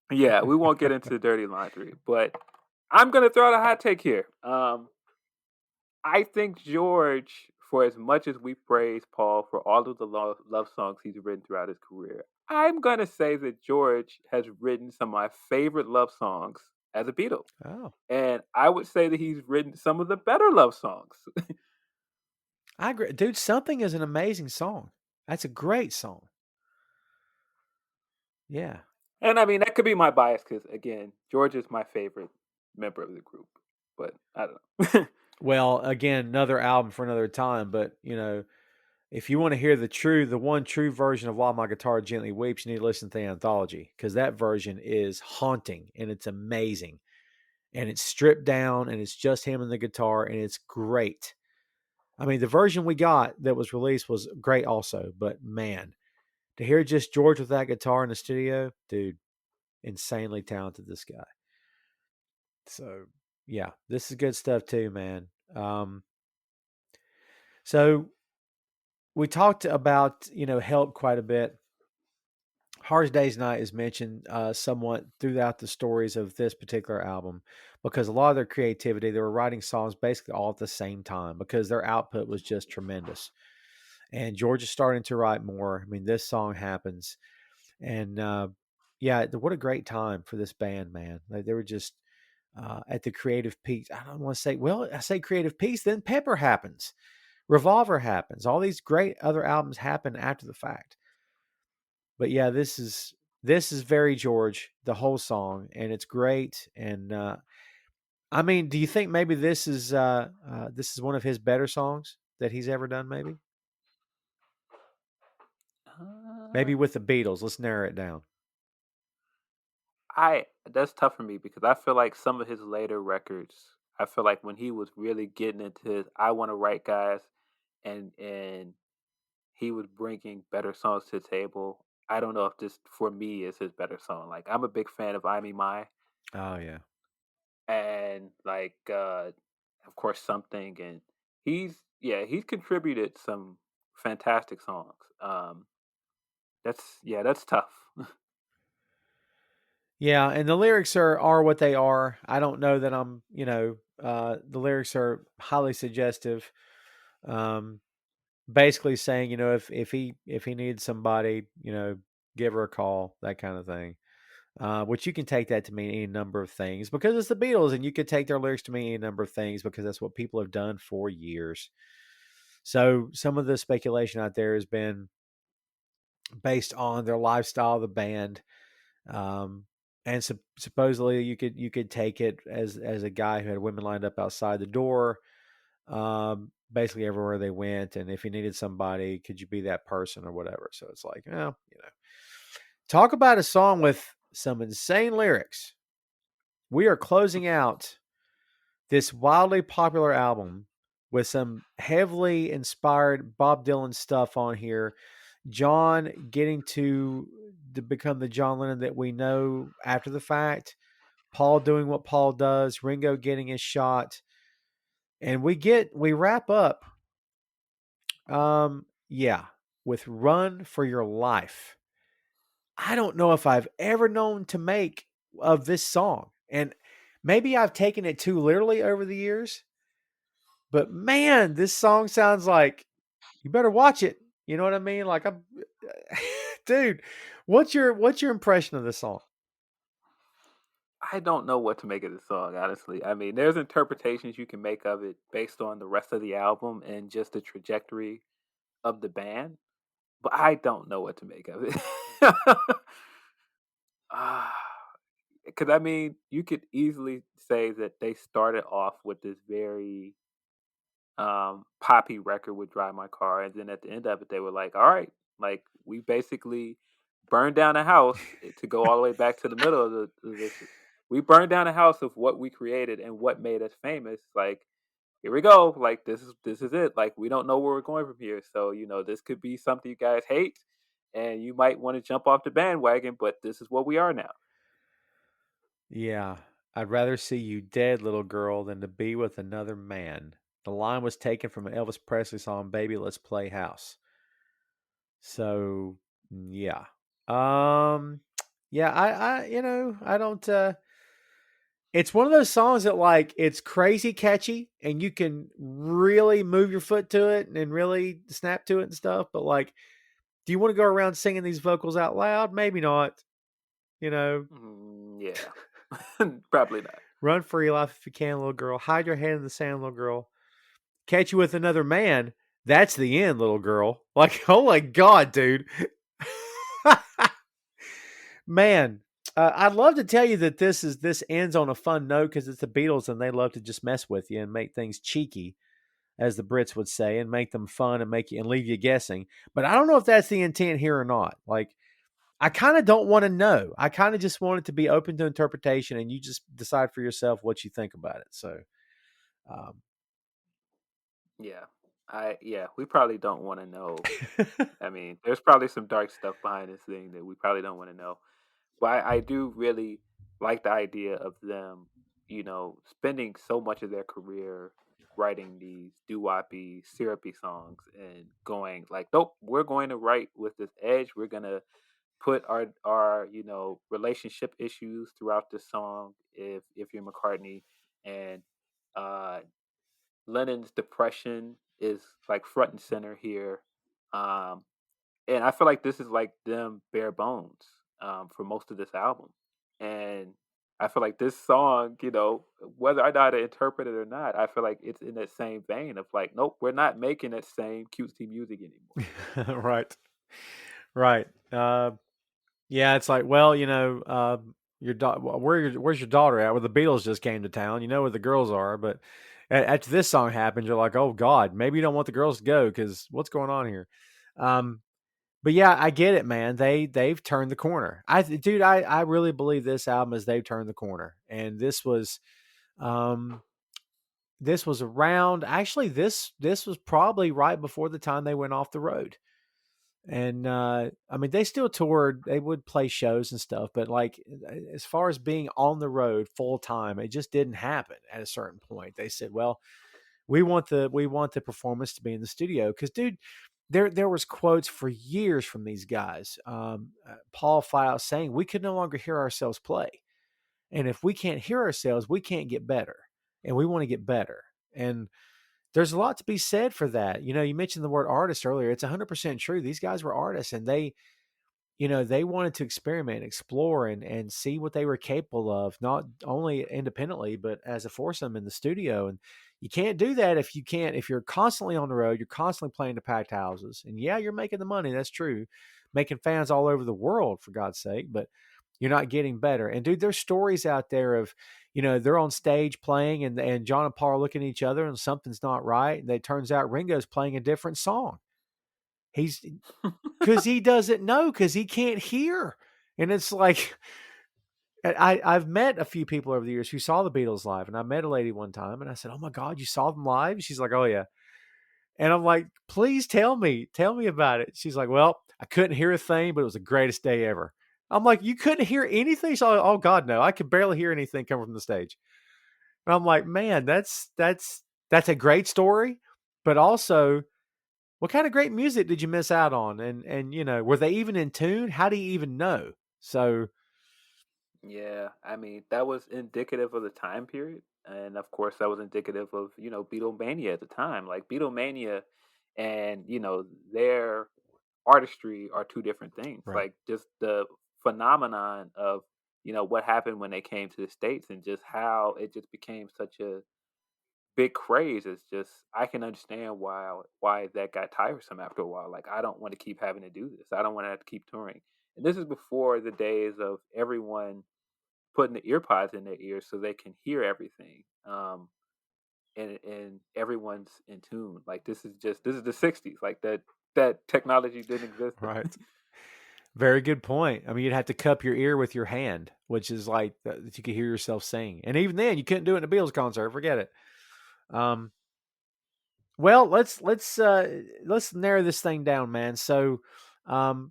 yeah, we won't get into dirty laundry. But I'm gonna throw out a hot take here. I think George, for as much as we praise Paul for all of the love songs he's written throughout his career, I'm going to say that George has written some of my favorite love songs as a Beatle. Oh, And I would say that he's written some of the better love songs. I agree, dude. Something is an amazing song. That's a great song. Yeah. And I mean, that could be my bias because, again, George is my favorite member of the group. But I don't know. Well, again, another album for another time. But if you want to hear the one true version of "While My Guitar Gently Weeps," you need to listen to the anthology because that version is haunting and it's amazing. and it's stripped down and it's just him and the guitar, and it's great. I mean, the version we got that was released was great also, but man, to hear just George with that guitar in the studio, dude, insanely talented, this guy. So yeah, this is good stuff too, man. So we talked about, help quite a bit. Hard Day's Night is mentioned somewhat throughout the stories of this particular album, because a lot of their creativity, they were writing songs basically all at the same time because their output was just tremendous. And George is starting to write more. I mean, this song happens. And yeah, what a great time for this band, man. They were just at the creative peak. I don't want to say, well, I say creative peaks, then Pepper happens, Revolver happens. All these great other albums happen after the fact. But yeah, this is very George, the whole song, and it's great. And I mean, do you think maybe this is one of his better songs that he's ever done? Maybe Uh, with the Beatles. Let's narrow it down. I That's tough for me because I feel like some of his later records, I feel like when he was really getting into his I want to write guys, and he was bringing better songs to the table. I don't know if this for me is his better song. Like I'm a big fan of I Me My, Oh yeah. and like of course something, and he's contributed some fantastic songs. That's tough. Yeah, and the lyrics are what they are. I don't know that the lyrics are highly suggestive. Um, Basically saying, if he needs somebody, give her a call, that kind of thing. Which you can take that to mean any number of things because it's the Beatles, and you could take their lyrics to mean any number of things because that's what people have done for years. So some of the speculation out there has been based on their lifestyle, the band, um, and supposedly you could take it as a guy who had women lined up outside the door, basically everywhere they went, and if he needed somebody, could you be that person or whatever? So it's like, talk about a song with some insane lyrics. We are closing out this wildly popular album with some heavily inspired Bob Dylan stuff on here. John getting to become the John Lennon that we know after the fact. Paul doing what Paul does. Ringo getting his shot. And we wrap up, yeah, with Run for Your Life. I don't know if I've ever known to make of this song. And maybe I've taken it too literally over the years. But man, this song sounds like you better watch it. You know what I mean? Like I'm dude, what's your impression of this song? I don't know what to make of this song, honestly. I mean, there's interpretations you can make of it based on the rest of the album and just the trajectory of the band, but I don't know what to make of it. Because I mean, you could easily say that they started off with this very poppy record with Drive My Car, and then at the end of it, they were like, "All right, like we basically burned down a house to go all the way back to the middle of this. We burned down a house of what we created and what made us famous. Like here we go. Like this is it. Like we don't know where we're going from here. So this could be something you guys hate, and you might want to jump off the bandwagon. But this is what we are now." Yeah. I'd rather see you dead, little girl, than to be with another man. The line was taken from an Elvis Presley song, Baby Let's Play House. So yeah. Um yeah, I don't it's one of those songs that like it's crazy catchy and you can really move your foot to it and really snap to it and stuff, but like do you want to go around singing these vocals out loud? Maybe not. You know, Yeah, probably not. run for your life if you can, little girl. Hide your head in the sand, little girl. Catch you with another man. That's the end, little girl. Like, oh my God, dude. Man, I'd love to tell you that this ends on a fun note because it's the Beatles and they love to just mess with you and make things cheeky, as the Brits would say, and make them fun and make you and leave you guessing. But I don't know if that's the intent here or not. Like, I kind of don't want to know. I kind of just want it to be open to interpretation, and you just decide for yourself what you think about it. So, um, Yeah. We probably don't want to know. I mean, there's probably some dark stuff behind this thing that we probably don't want to know. But I do really like the idea of them, spending so much of their career writing these doo-woppy, syrupy songs and going like, nope, we're going to write with this edge. We're gonna put our relationship issues throughout the song if you're McCartney, and uh Lennon's depression is like front and center here. Um and I feel like this is like them bare bones for most of this album. And I feel like this song, whether I know how to interpret it or not, I feel like it's in that same vein of like, nope, we're not making that same cutesy music anymore. right, right. Yeah, it's like, well, where's your daughter at? Well, the Beatles just came to town. You know where the girls are, but after this song happens, you're like, oh God, maybe you don't want the girls to go because what's going on here? Um, but yeah, I get it, man. They've turned the corner. I really believe this album is they've turned the corner, and um, this was around. Actually, this was probably right before the time they went off the road. And I mean, they still toured. They would play shows and stuff, but like as far as being on the road full time, it just didn't happen. At a certain point, they said, "Well, we want the performance to be in the studio." Because, dude, there was quotes for years from these guys. Paul flat out saying we could no longer hear ourselves play, and if we can't hear ourselves, we can't get better, and we want to get better. And there's a lot to be said for that. You mentioned the word artist earlier. It's 100% true. These guys were artists, and they wanted to experiment, explore, and see what they were capable of, not only independently, but as a foursome in the studio. And you can't do that if you're constantly on the road, you're constantly playing to packed houses. And yeah, you're making the money. That's true. Making fans all over the world, for God's sake, but you're not getting better. And dude, there's stories out there of, they're on stage playing and John and Paul are looking at each other and something's not right. And it turns out Ringo's playing a different song. He's because he doesn't know because he can't hear. And it's like, I've met a few people over the years who saw the Beatles live, and I met a lady one time, and I said, "Oh my God, you saw them live?" She's like, "Oh yeah," and I'm like, "Please tell me about it." She's like, "Well, I couldn't hear a thing, but it was the greatest day ever." I'm like, "You couldn't hear anything?" She's like, "Oh God, no, I could barely hear anything coming from the stage." And I'm like, "Man, that's a great story, but also." What kind of great music did you miss out on? And were they even in tune? How do you even know? So Yeah, I mean, that was indicative of the time period. And of course, that was indicative of, Beatlemania at the time. Like Beatlemania and, their artistry are two different things. right, Like just the phenomenon of, what happened when they came to the States and just how it just became such a big craze is just I can understand why that got tiresome after a while. Like I don't want to keep having to do this. I don't want to have to keep touring. And this is before the days of everyone putting the ear pods in their ears so they can hear everything. And everyone's in tune. Like this is the '60s. Like that technology didn't exist then. right. Very good point. I mean, you'd have to cup your ear with your hand, which is like that you could hear yourself sing. And even then, you couldn't do it in a Beatles concert. Forget it. Um, well, let's narrow this thing down, man. So,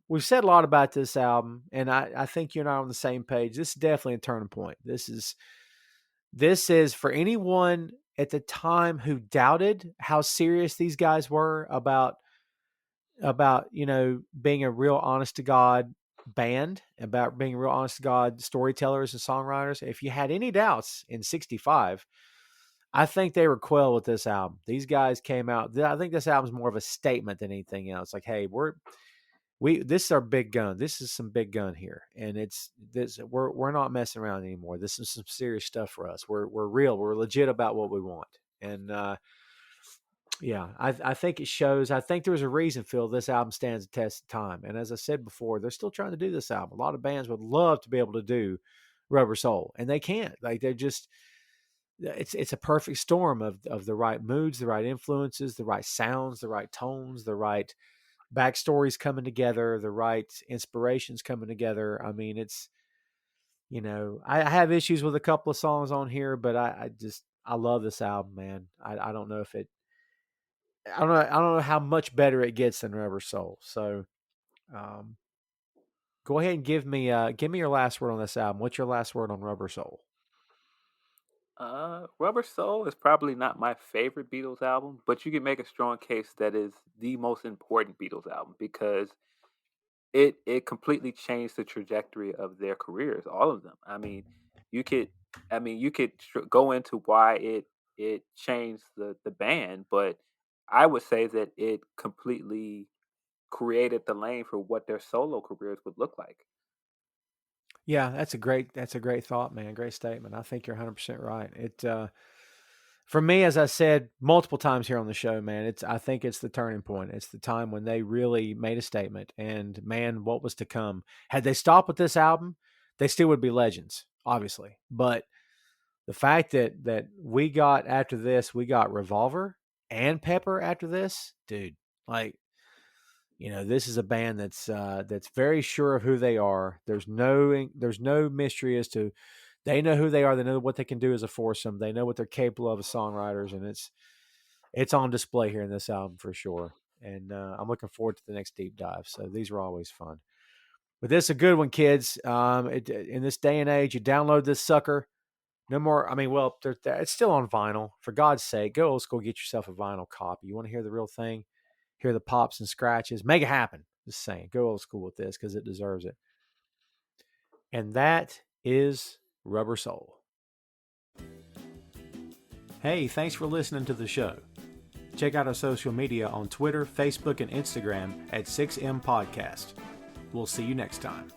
we've said a lot about this album, and I think you and I are on the same page. This is definitely a turning point. This is for anyone at the time who doubted how serious these guys were about being a real honest to God band, about being real honest to God storytellers and songwriters. If you had any doubts in 65, I think they were quelled with this album. These guys came out. I think this album's more of a statement than anything else. Like, hey, this is our big gun. This is some big gun here, and we're not messing around anymore. This is some serious stuff for us. We're real. We're legit about what we want. And yeah, I think it shows. I think there's a reason, Phil, this album stands the test of time. And as I said before, they're still trying to do this album. A lot of bands would love to be able to do Rubber Soul, and they can't. Like they're just it's a perfect storm of the right moods, the right influences, the right sounds, the right tones, the right backstories coming together, the right inspirations coming together. I mean, it's, I have issues with a couple of songs on here, but I love this album, man. I don't know if it, I don't know how much better it gets than Rubber Soul. So, um, go ahead and give me your last word on this album. What's your last word on Rubber Soul? Rubber Soul is probably not my favorite Beatles album, but you can make a strong case that is the most important Beatles album because it completely changed the trajectory of their careers, all of them. You could you could go into why it changed the band, but I would say that it completely created the lane for what their solo careers would look like. Yeah, that's a great thought, man. Great statement. I think you're 100% right. For me, as I said multiple times here on the show, man, I think it's the turning point. It's the time when they really made a statement, and man, what was to come. Had they stopped with this album, they still would be legends, obviously. But the fact that we got after this, we got Revolver and Pepper after this, dude. Like, this is a band that's very sure of who they are. There's no mystery as to, they know who they are. They know what they can do as a foursome. They know what they're capable of as songwriters, and it's on display here in this album for sure. And I'm looking forward to the next deep dive. So these are always fun. But this is a good one, kids. In this day and age, you download this sucker. No more. I mean, well, it's still on vinyl. For God's sake, go old school. Get yourself a vinyl copy. You want to hear the real thing? Hear the pops and scratches. Make it happen. Just saying. Go old school with this because it deserves it. And that is Rubber Soul. Hey, thanks for listening to the show. Check out our social media on Twitter, Facebook, and Instagram at 6M Podcast. We'll see you next time.